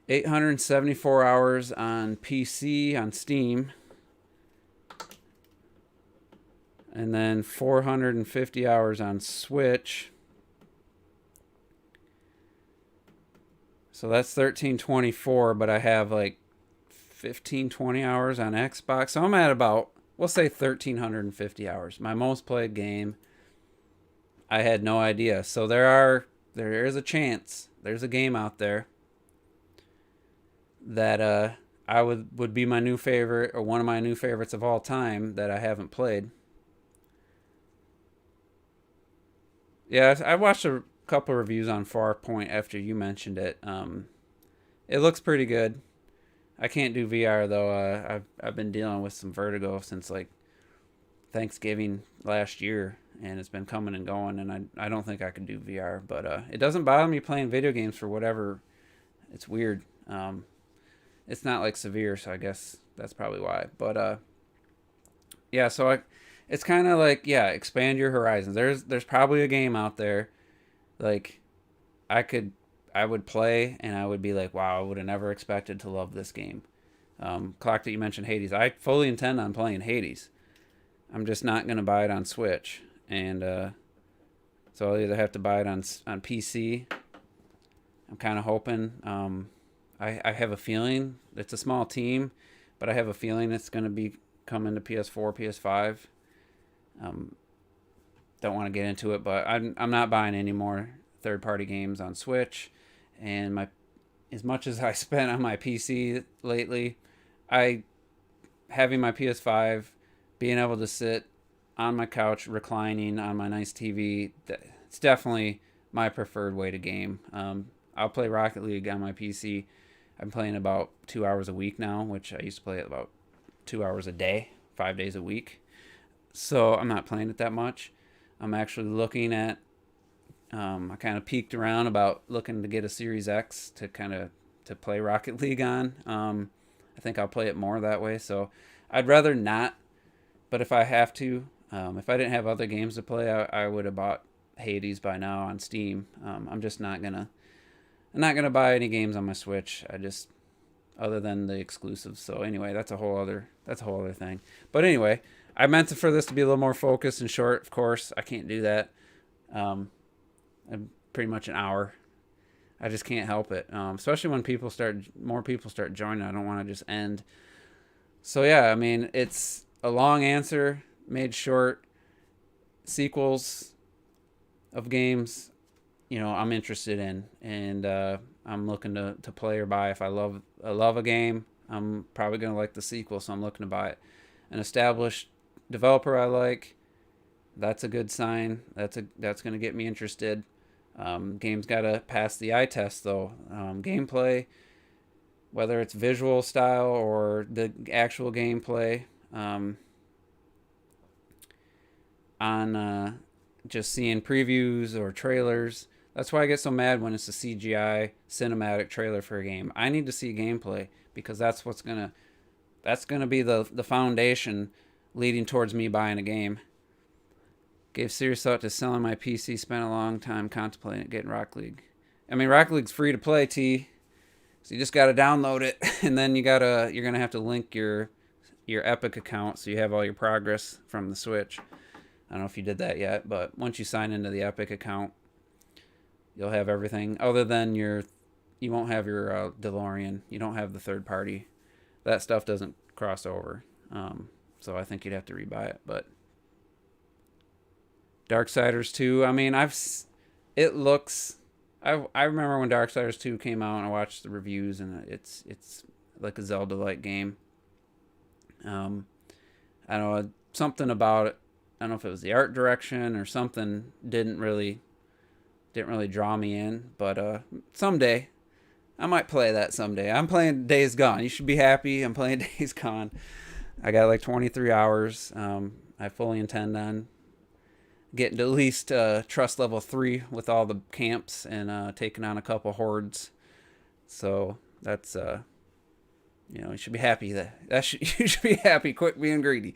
874 hours on PC, on Steam. And then 450 hours on Switch. So that's 1324, but I have like 15, 20 hours on Xbox. So I'm at about, we'll say 1350 hours. My most played game. I had no idea. So there is a chance. There's a game out there that I would be my new favorite, or one of my new favorites of all time, that I haven't played. Yeah, I watched a couple of reviews on Farpoint after you mentioned it. It looks pretty good. I can't do VR though. I've been dealing with some vertigo since like Thanksgiving last year, and it's been coming and going, and I don't think I could do VR. But it doesn't bother me playing video games for whatever. It's weird. It's not like severe, so I guess that's probably why. But yeah, so it's kind of like, yeah, expand your horizons. There's probably a game out there like I would play and I would be like, wow, I would have never expected to love this game. Clock, that you mentioned Hades. I fully intend on playing Hades. I'm just not gonna buy it on Switch, and so I'll either have to buy it on PC. I'm kind of hoping. I have a feeling it's a small team, but I have a feeling it's gonna be coming to PS4, PS5. Don't want to get into it, but I'm not buying any more third party games on Switch, and my as much as I spent on my PC lately, I having my PS5, being able to sit on my couch reclining on my nice TV, it's definitely my preferred way to game. I'll play Rocket League on my PC. I'm playing about 2 hours a week now, which I used to play about 2 hours a day, 5 days a week. So I'm not playing it that much. I'm actually looking at, I kind of peeked around about looking to get a Series X to play Rocket League on. I think I'll play it more that way. So I'd rather not, but if I have to, if I didn't have other games to play, I would have bought Hades by now on Steam. I'm just not gonna, I'm not gonna buy any games on my Switch. Other than the exclusives. So anyway, that's a whole other thing. But anyway, I meant for this to be a little more focused and short. Of course, I can't do that. Pretty much an hour. I just can't help it. Especially when more people start joining. I don't want to just end. So yeah, I mean, it's a long answer made short. Sequels of games, I'm interested in, and I'm looking to play or buy. If I love a game, I'm probably gonna like the sequel, so I'm looking to buy it. An established developer I like, that's a good sign. That's gonna get me interested. Game's gotta pass the eye test though. Gameplay, whether it's visual style or the actual gameplay, on just seeing previews or trailers. That's why I get so mad when it's a CGI cinematic trailer for a game. I need to see gameplay, because that's gonna be the foundation leading towards me buying a game. Gave serious thought to selling my PC. Spent a long time contemplating getting Rocket League. I mean, Rocket League's free to play, T. So you just gotta download it, and then you're gonna have to link your Epic account so you have all your progress from the Switch. I don't know if you did that yet, but once you sign into the Epic account, you'll have everything other than you won't have your DeLorean. You don't have the third party. That stuff doesn't cross over. So I think you'd have to rebuy it. But Darksiders 2, I mean, it looks, I remember when Darksiders 2 came out and I watched the reviews, and it's like a Zelda-like game. I don't know, something about it. I don't know if it was the art direction or something didn't really draw me in, but someday I might play that someday. I'm playing Days Gone. You should be happy. I'm playing Days Gone. I got like 23 hours. I fully intend on getting to at least trust level 3 with all the camps and taking on a couple hordes. So that's you should be happy you should be happy. Quit being greedy.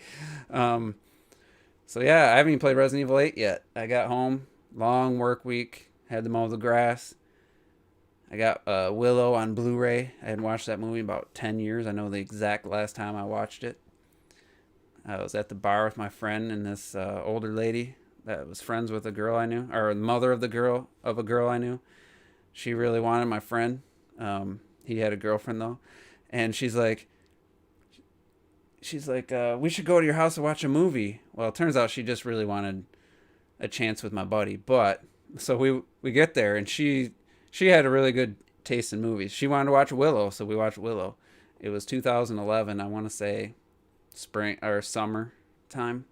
So yeah, I haven't even played Resident Evil 8 yet. I got home, long work week, had to mow the grass. I got Willow on Blu-ray. I hadn't watched that movie in about 10 years. I know the exact last time I watched it. I was at the bar with my friend and this older lady that was friends with a girl I knew, or the mother of a girl I knew. She really wanted my friend. He had a girlfriend though, and she's like, we should go to your house and watch a movie. Well, it turns out she just really wanted a chance with my buddy. But so we get there, and she had a really good taste in movies. She wanted to watch Willow, so we watched Willow. It was 2011, I want to say spring or summer time,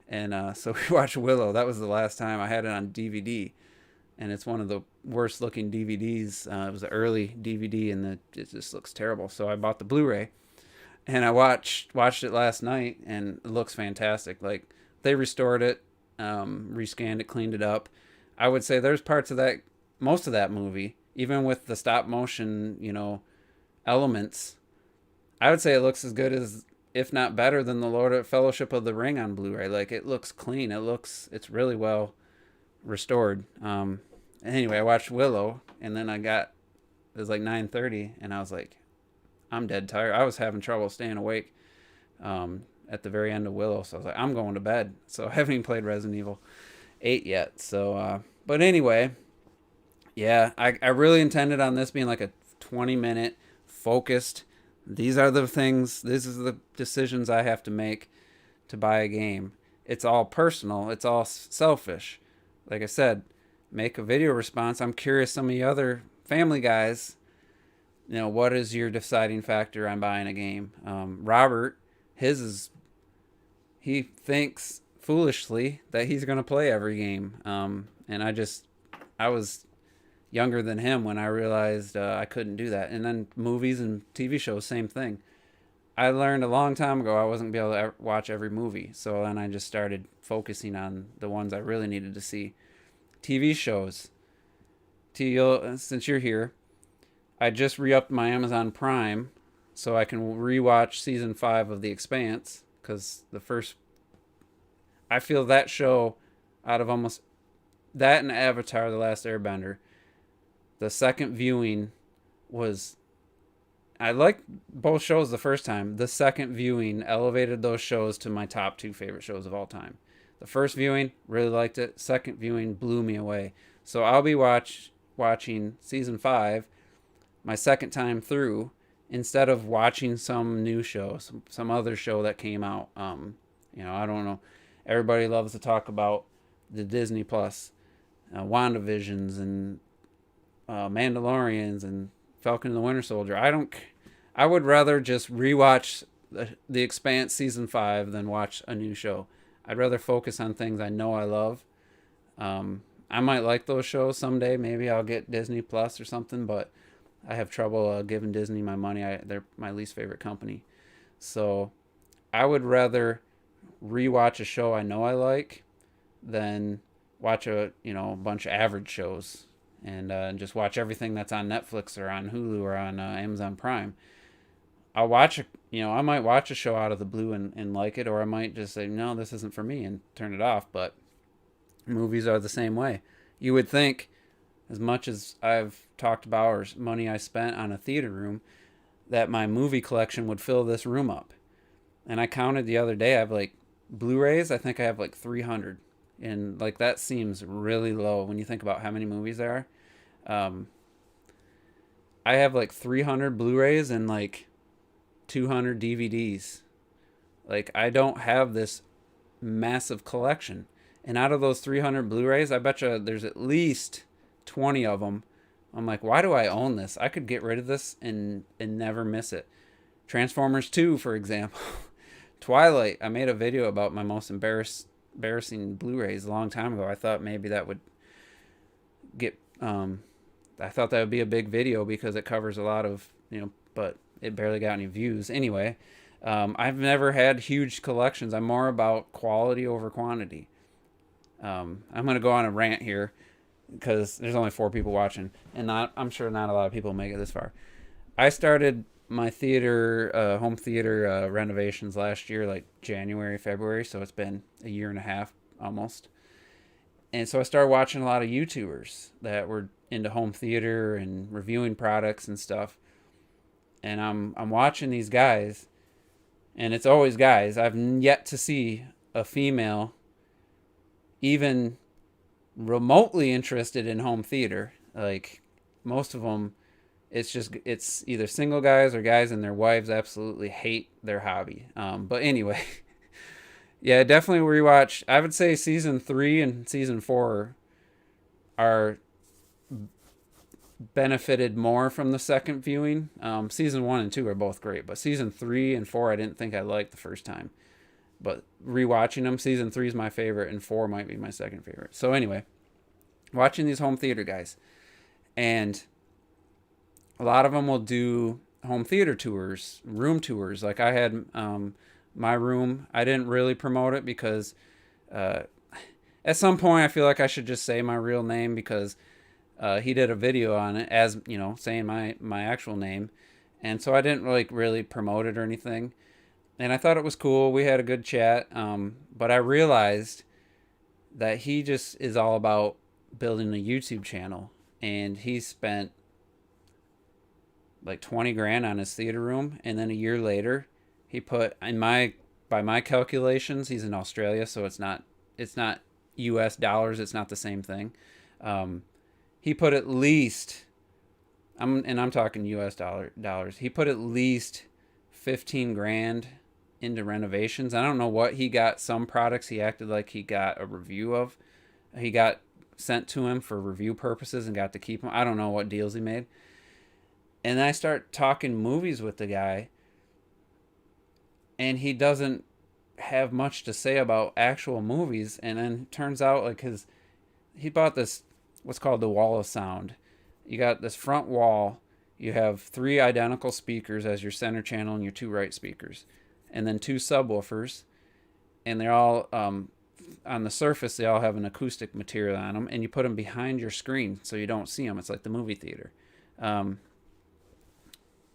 and so we watched Willow. That was the last time I had it on DVD, and it's one of the worst looking DVDs. It was an early DVD, and it just looks terrible. So I bought the Blu-ray, and I watched it last night, and it looks fantastic. Like they restored it, rescanned it, cleaned it up. I would say there's parts of that, most of that movie, even with the stop motion, elements. I would say it looks as good as, if not better than, the Lord of Fellowship of the Ring on Blu-ray. Like it looks clean. It's really well restored. Anyway, I watched Willow, and then it was like 9:30, and I was like, I'm dead tired. I was having trouble staying awake at the very end of Willow, so I was like, I'm going to bed. So I haven't even played Resident Evil 8 yet. So, but anyway, yeah, I really intended on this being like a 20-minute focused. These are the things. This is the decisions I have to make to buy a game. It's all personal. It's all selfish. Like I said, make a video response. I'm curious, some of the other family guys, what is your deciding factor on buying a game? Robert, he thinks foolishly that he's going to play every game. And I was younger than him when I realized I couldn't do that. And then movies and TV shows, same thing. I learned a long time ago I wasn't going to be able to watch every movie. So then I just started focusing on the ones I really needed to see. TV shows. Since you're here, I just re-upped my Amazon Prime so I can rewatch season 5 of The Expanse, because I feel that show, out of almost that and Avatar: The Last Airbender, the second viewing was, I liked both shows the first time. The second viewing elevated those shows to my top 2 favorite shows of all time. The first viewing, really liked it. Second viewing blew me away. So I'll be watching season 5 my second time through, instead of watching some new show, some other show that came out. I don't know. Everybody loves to talk about the Disney Plus, WandaVisions and Mandalorians and Falcon and the Winter Soldier. I would rather just rewatch the Expanse season 5 than watch a new show. I'd rather focus on things I know I love. I might like those shows someday. Maybe I'll get Disney Plus or something, but I have trouble giving Disney my money. They're my least favorite company. So I would rather rewatch a show I know I like than watch a bunch of average shows, and just watch everything that's on Netflix or on Hulu or on Amazon Prime. I might watch a show out of the blue and like it, or I might just say, no, this isn't for me, and turn it off. But movies are the same way. You would think, as much as I've talked about, or money I spent on a theater room, that my movie collection would fill this room up. And I counted the other day, I have like Blu-rays, I think I have like 300. And like that seems really low when you think about how many movies there are. I have like 300 Blu-rays and like 200 DVDs. Like, I don't have this massive collection. And out of those 300 Blu-rays, I bet you there's at least 20 of them. I'm like, why do I own this? I could get rid of this and never miss it. Transformers 2, for example. Twilight. I made a video about my most embarrassing Blu-rays a long time ago. I thought maybe that would I thought that would be a big video because it covers a lot of, but it barely got any views. Anyway, I've never had huge collections. I'm more about quality over quantity. I'm going to go on a rant here because there's only 4 people watching, and I'm sure not a lot of people make it this far. I started my home theater renovations last year, like January, February, so it's been a year and a half almost. And so I started watching a lot of YouTubers that were into home theater and reviewing products and stuff. And I'm watching these guys, and it's always guys. I've yet to see a female even remotely interested in home theater. Like most of them, it's either single guys or guys and their wives absolutely hate their hobby. But anyway, yeah, definitely rewatch. I would say season 3 and season 4 are benefited more from the second viewing. Season 1 and 2 are both great, but season 3 and 4 I didn't think I liked the first time. But rewatching them, season 3 is my favorite, and 4 might be my second favorite. So anyway, watching these home theater guys, and a lot of them will do home theater tours, room tours. Like I had my room. I didn't really promote it because uh, at some point I feel like I should just say my real name because he did a video on it as saying my actual name, and so I didn't really promote it or anything. And I thought it was cool. We had a good chat, but I realized that he just is all about building a YouTube channel, and he spent like 20 grand on his theater room, and then a year later he put in my by my calculations, he's in Australia, so it's not US dollars, it's not the same thing. He put at least I'm talking US dollars. He put at least 15 grand into renovations. I don't know what he got. Some products he acted like he got a review of. He got sent to him for review purposes and got to keep them. I don't know what deals he made. And then I start talking movies with the guy, and he doesn't have much to say about actual movies. And then it turns out he bought this what's called the wall of sound. You got this front wall. You have 3 identical speakers as your center channel and your 2 right speakers, and then 2 subwoofers, and they're all on the surface. They all have an acoustic material on them, and you put them behind your screen so you don't see them. It's like the movie theater. And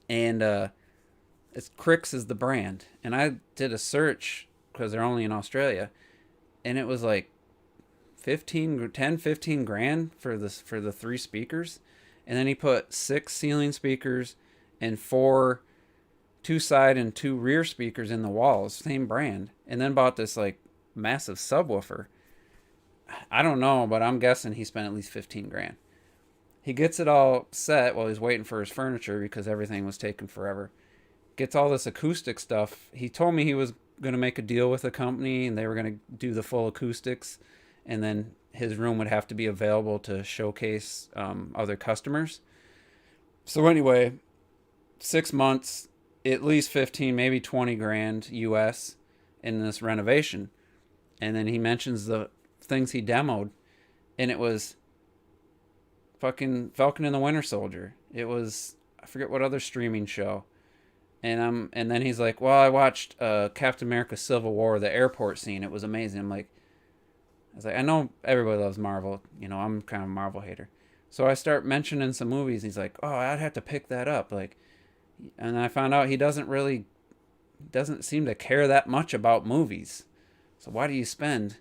it's Crix is the brand, and I did a search because they're only in Australia, and it was like 15 grand for the 3 speakers. And then he put 6 ceiling speakers and 4 2 side and 2 rear speakers in the walls, same brand, and then bought this like massive subwoofer. I don't know, but I'm guessing he spent at least 15 grand. He gets it all set while he's waiting for his furniture because everything was taking forever. Gets all this acoustic stuff. He told me he was going to make a deal with a company and they were going to do the full acoustics, and then his room would have to be available to showcase other customers. So anyway, 6 months, at least 15, maybe 20 grand US in this renovation. And then he mentions the things he demoed, and it was fucking Falcon and the Winter Soldier. It was, I forget what other streaming show. And then he's like, well, I watched Captain America Civil War, the airport scene. It was amazing. I was like, I know everybody loves Marvel. I'm kind of a Marvel hater. So I start mentioning some movies. And he's like, oh, I'd have to pick that up. And I found out he doesn't seem to care that much about movies. So why'd you spend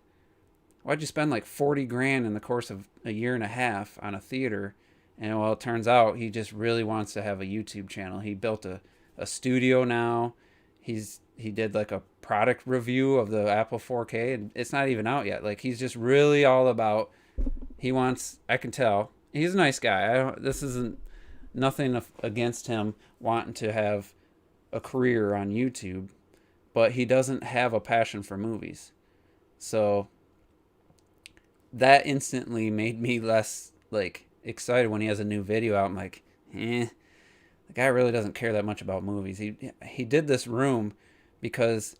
like 40 grand in the course of a year and a half on a theater? And well, it turns out he just really wants to have a YouTube channel. He built a studio now. He did like a product review of the Apple 4K, and it's not even out yet. Like, he's just really all about, I can tell he's a nice guy. This isn't nothing against him wanting to have a career on YouTube, but he doesn't have a passion for movies. So that instantly made me less excited when he has a new video out. I'm like, the guy really doesn't care that much about movies. He did this room because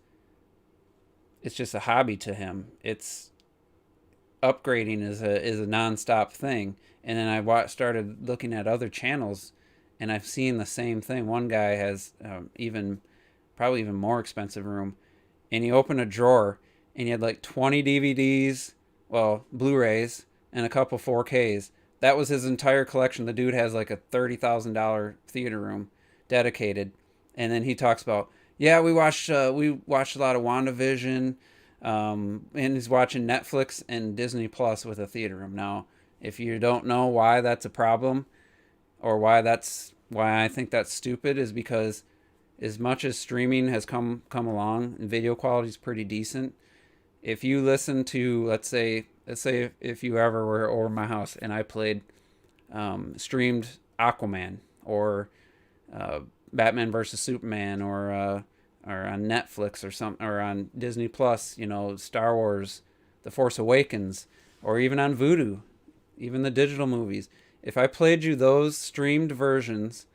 it's just a hobby to him. It's upgrading is a nonstop thing. And then I started looking at other channels, and I've seen the same thing. One guy has probably even more expensive room, and he opened a drawer and he had like 20 DVDs, well, Blu-rays, and a couple 4Ks. That was his entire collection. The dude has like a $30,000 theater room dedicated. And then he talks about, yeah, we watched a lot of WandaVision, and he's watching Netflix and Disney Plus with a theater room. Now, if you don't know why that's a problem, or why I think that's stupid, is because as much as streaming has come along and video quality is pretty decent, if you listen to, let's say if you ever were over my house and I played streamed Aquaman or Batman versus Superman or on Netflix or something, or on Disney Plus, Star Wars, The Force Awakens, or even on Vudu, even the digital movies. If I played you those streamed versions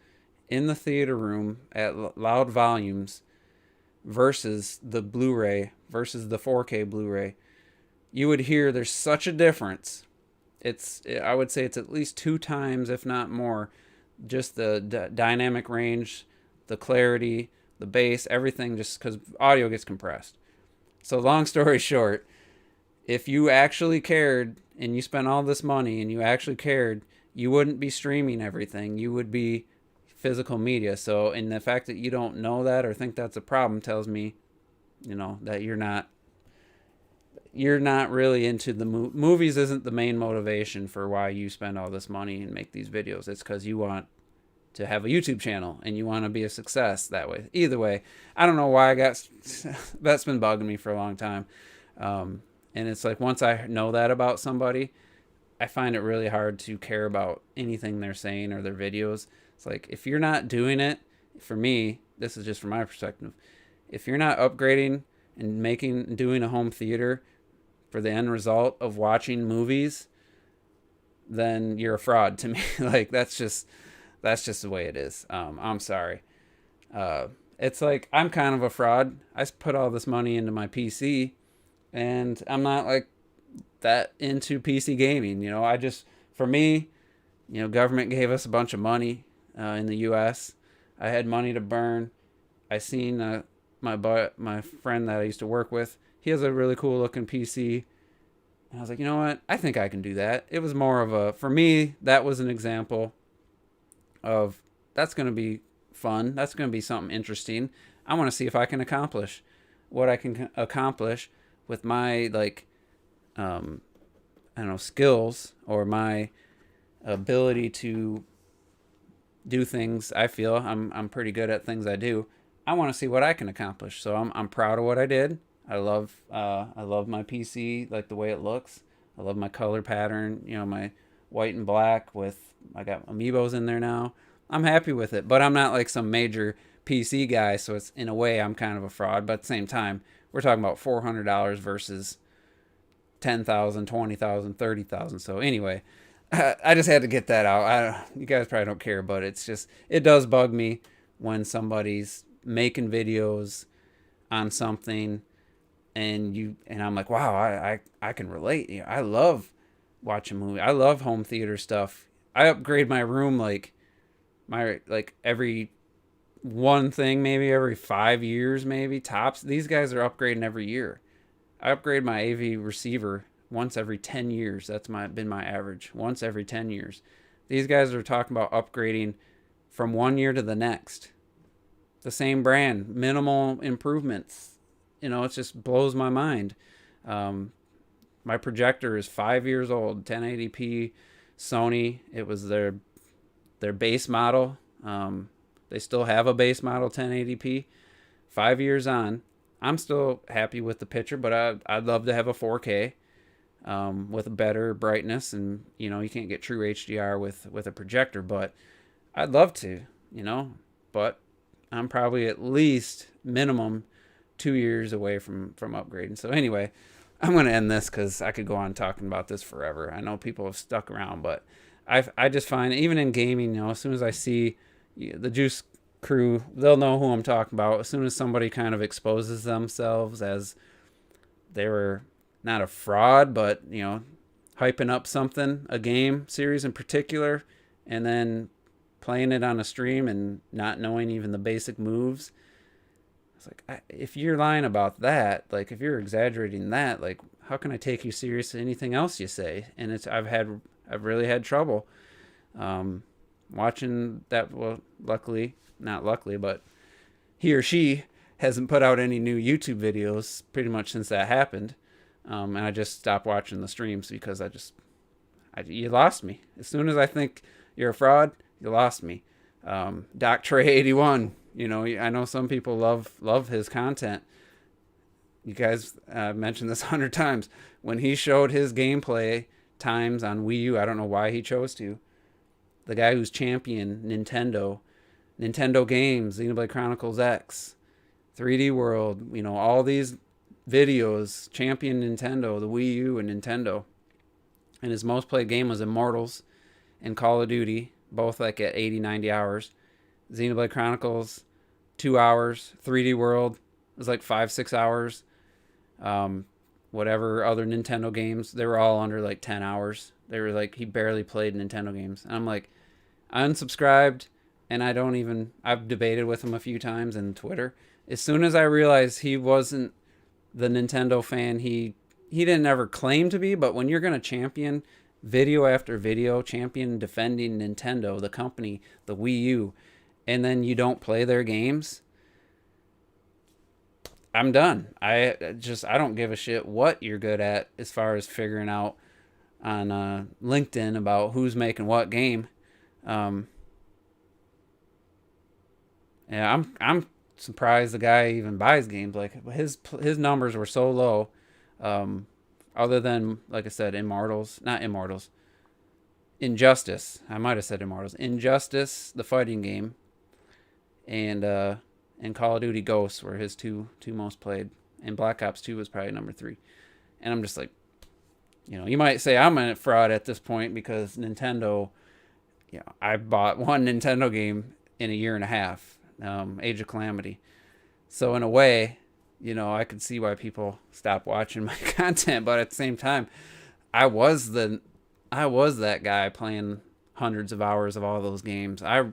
in the theater room at loud volumes versus the Blu-ray versus the 4K Blu-ray, you would hear there's such a difference. I would say it's at least 2 times, if not more, just the dynamic range, the clarity, the bass, everything, just because audio gets compressed. So long story short, if you actually cared and you spent all this money and you actually cared, you wouldn't be streaming everything. You would be physical media. So, and the fact that you don't know that or think that's a problem tells me, that you're not really into the movies. Isn't the main motivation for why you spend all this money and make these videos. It's because you want to have a YouTube channel and you want to be a success that way. Either way, I don't know why that's been bugging me for a long time. And it's like, once I know that about somebody, I find it really hard to care about anything they're saying or their videos. It's like, if you're not doing it, for me, this is just from my perspective, if you're not upgrading and doing a home theater for the end result of watching movies, then you're a fraud to me. Like, that's just the way it is. I'm sorry. It's like, I'm kind of a fraud. I put all this money into my PC, and I'm not like that into PC gaming. For me, government gave us a bunch of money in the U.S. I had money to burn. I seen my friend that I used to work with. He has a really cool looking PC. And I was like, you know what? I think I can do that. It was more of for me, that was an example of, that's going to be fun. That's going to be something interesting. I want to see if I can accomplish what I can accomplish with my, I don't know, skills or my ability to do things. I feel I'm pretty good at things I do. I want to see what I can accomplish. So I'm proud of what I did. I love my PC, like the way it looks. I love my color pattern, my white and black I got amiibos in there now. I'm happy with it, but I'm not like some major PC guy, so it's, in a way, I'm kind of a fraud. But at the same time, we're talking about $400 versus $10,000, $20,000, $30,000. So anyway, I just had to get that out. You guys probably don't care, but it does bug me when somebody's making videos on something and I'm like, wow, I can relate. I love watching movies. I love home theater stuff. I upgrade my room every one thing, maybe every 5 years, maybe tops. These guys are upgrading every year. I upgrade my AV receiver once every 10 years. That's been my average. Once every 10 years. These guys are talking about upgrading from 1 year to the next. The same brand, minimal improvements. It just blows my mind. My projector is 5 years old, 1080p Sony. It was their base model. They still have a base model 1080p. 5 years on, I'm still happy with the picture, but I'd love to have a 4K with a better brightness. And you can't get true HDR with a projector, but I'd love to. But I'm probably at least minimum 2 years away from upgrading. So anyway, I'm going to end this because I could go on talking about this forever. I know people have stuck around, but I just find, even in gaming, as soon as I see the Juice crew, they'll know who I'm talking about. As soon as somebody kind of exposes themselves as they were not a fraud, but, hyping up something, a game series in particular, and then playing it on a stream and not knowing even the basic moves. It's like, if you're lying about that, like if you're exaggerating that, like how can I take you serious in anything else you say? And I've really had trouble watching that. Well, not luckily, but he or she hasn't put out any new YouTube videos pretty much since that happened. And I just stopped watching the streams because you lost me. As soon as I think you're a fraud, you lost me. Doc Trey 81, I know some people love his content. You guys mentioned this 100 times. When he showed his gameplay times on Wii U, I don't know why he chose to. The guy who's champion Nintendo games, Xenoblade Chronicles X, 3D World, all these videos, champion Nintendo, the Wii U and Nintendo. And his most played game was Immortals and Call of Duty, both like at 80, 90 hours. Xenoblade Chronicles, 2 hours. 3D World was like 5, 6 hours. Whatever other Nintendo games, they were all under like 10 hours. They were like, he barely played Nintendo games. And I'm like, I unsubscribed, and I've debated with him a few times on Twitter. As soon as I realized he wasn't the Nintendo fan he didn't ever claim to be, but when you're going to champion video after video, champion defending Nintendo, the company, the Wii U, and then you don't play their games, I'm done. I don't give a shit what you're good at as far as figuring out on LinkedIn about who's making what game. Yeah, I'm surprised the guy even buys games. Like his numbers were so low. Other than, like I said, Injustice. I might have said Immortals. Injustice, the fighting game, and Call of Duty Ghosts were his two most played, and Black Ops 2 was probably number 3. And I'm just like, you might say I'm a fraud at this point because Nintendo, I bought one Nintendo game in a year and a half, Age of Calamity. So in a way, I could see why people stop watching my content, but at the same time, I was that guy playing hundreds of hours of all those games. I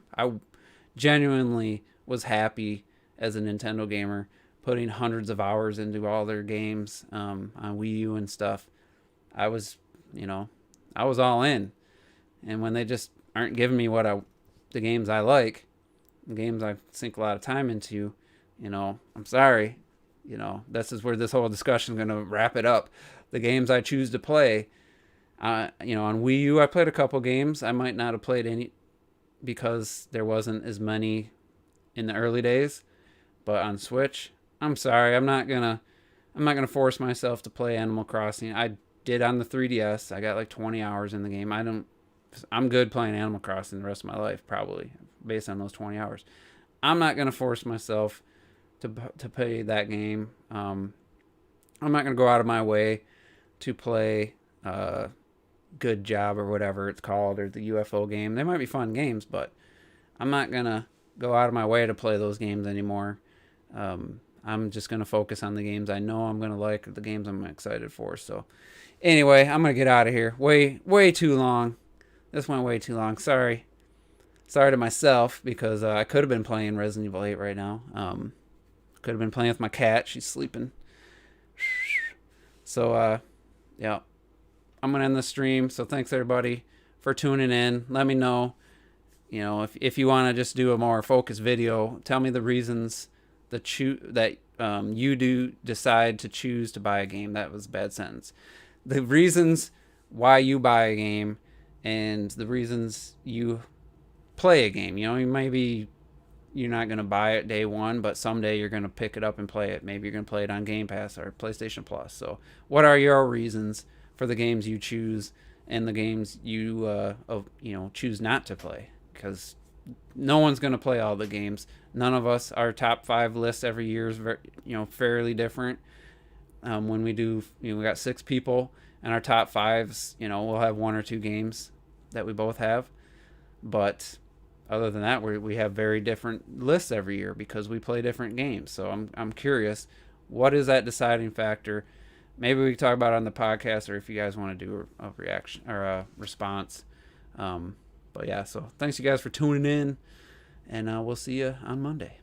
genuinely was happy as a Nintendo gamer putting hundreds of hours into all their games on Wii U and stuff. I was all in. And when they just aren't giving me the games I like, the games I sink a lot of time into, I'm sorry. This is where this whole discussion is going to wrap it up. The games I choose to play, on Wii U, I played a couple games. I might not have played any because there wasn't as many in the early days. But on Switch, I'm sorry, I'm not gonna force myself to play Animal Crossing. I did on the 3DS. I got like 20 hours in the game. I'm good playing Animal Crossing the rest of my life, probably based on those 20 hours. I'm not gonna force myself to play that game. I'm not gonna go out of my way to play Good Job or whatever it's called, or the UFO game. They might be fun games, but I'm not gonna go out of my way to play those games anymore. I'm just gonna focus on the games I know I'm gonna like, the games I'm excited for. So anyway, I'm gonna get out of here. Way too long. This went way too long. Sorry to myself, because I could have been playing Resident Evil 8 right now. Could have been playing with my cat. She's sleeping. So yeah, I'm gonna end the stream. So thanks everybody for tuning in. Let me know, if you want to just do a more focused video. Tell me the reasons that you do decide to choose to buy a game. That was a bad sentence. The reasons why you buy a game and the reasons you play a game. Maybe you're not going to buy it day one, but someday you're going to pick it up and play it. Maybe you're going to play it on Game Pass or PlayStation Plus. So what are your reasons for the games you choose and the games you choose not to play? Because no one's going to play all the games. None of us, our top 5 lists every year is fairly different. When we do, we got 6 people, and our top 5s, we'll have 1 or 2 games that we both have. But other than that, we have very different lists every year because we play different games. So I'm curious, what is that deciding factor? Maybe we can talk about it on the podcast, or if you guys want to do a reaction or a response. But yeah, so thanks you guys for tuning in, and we'll see you on Monday.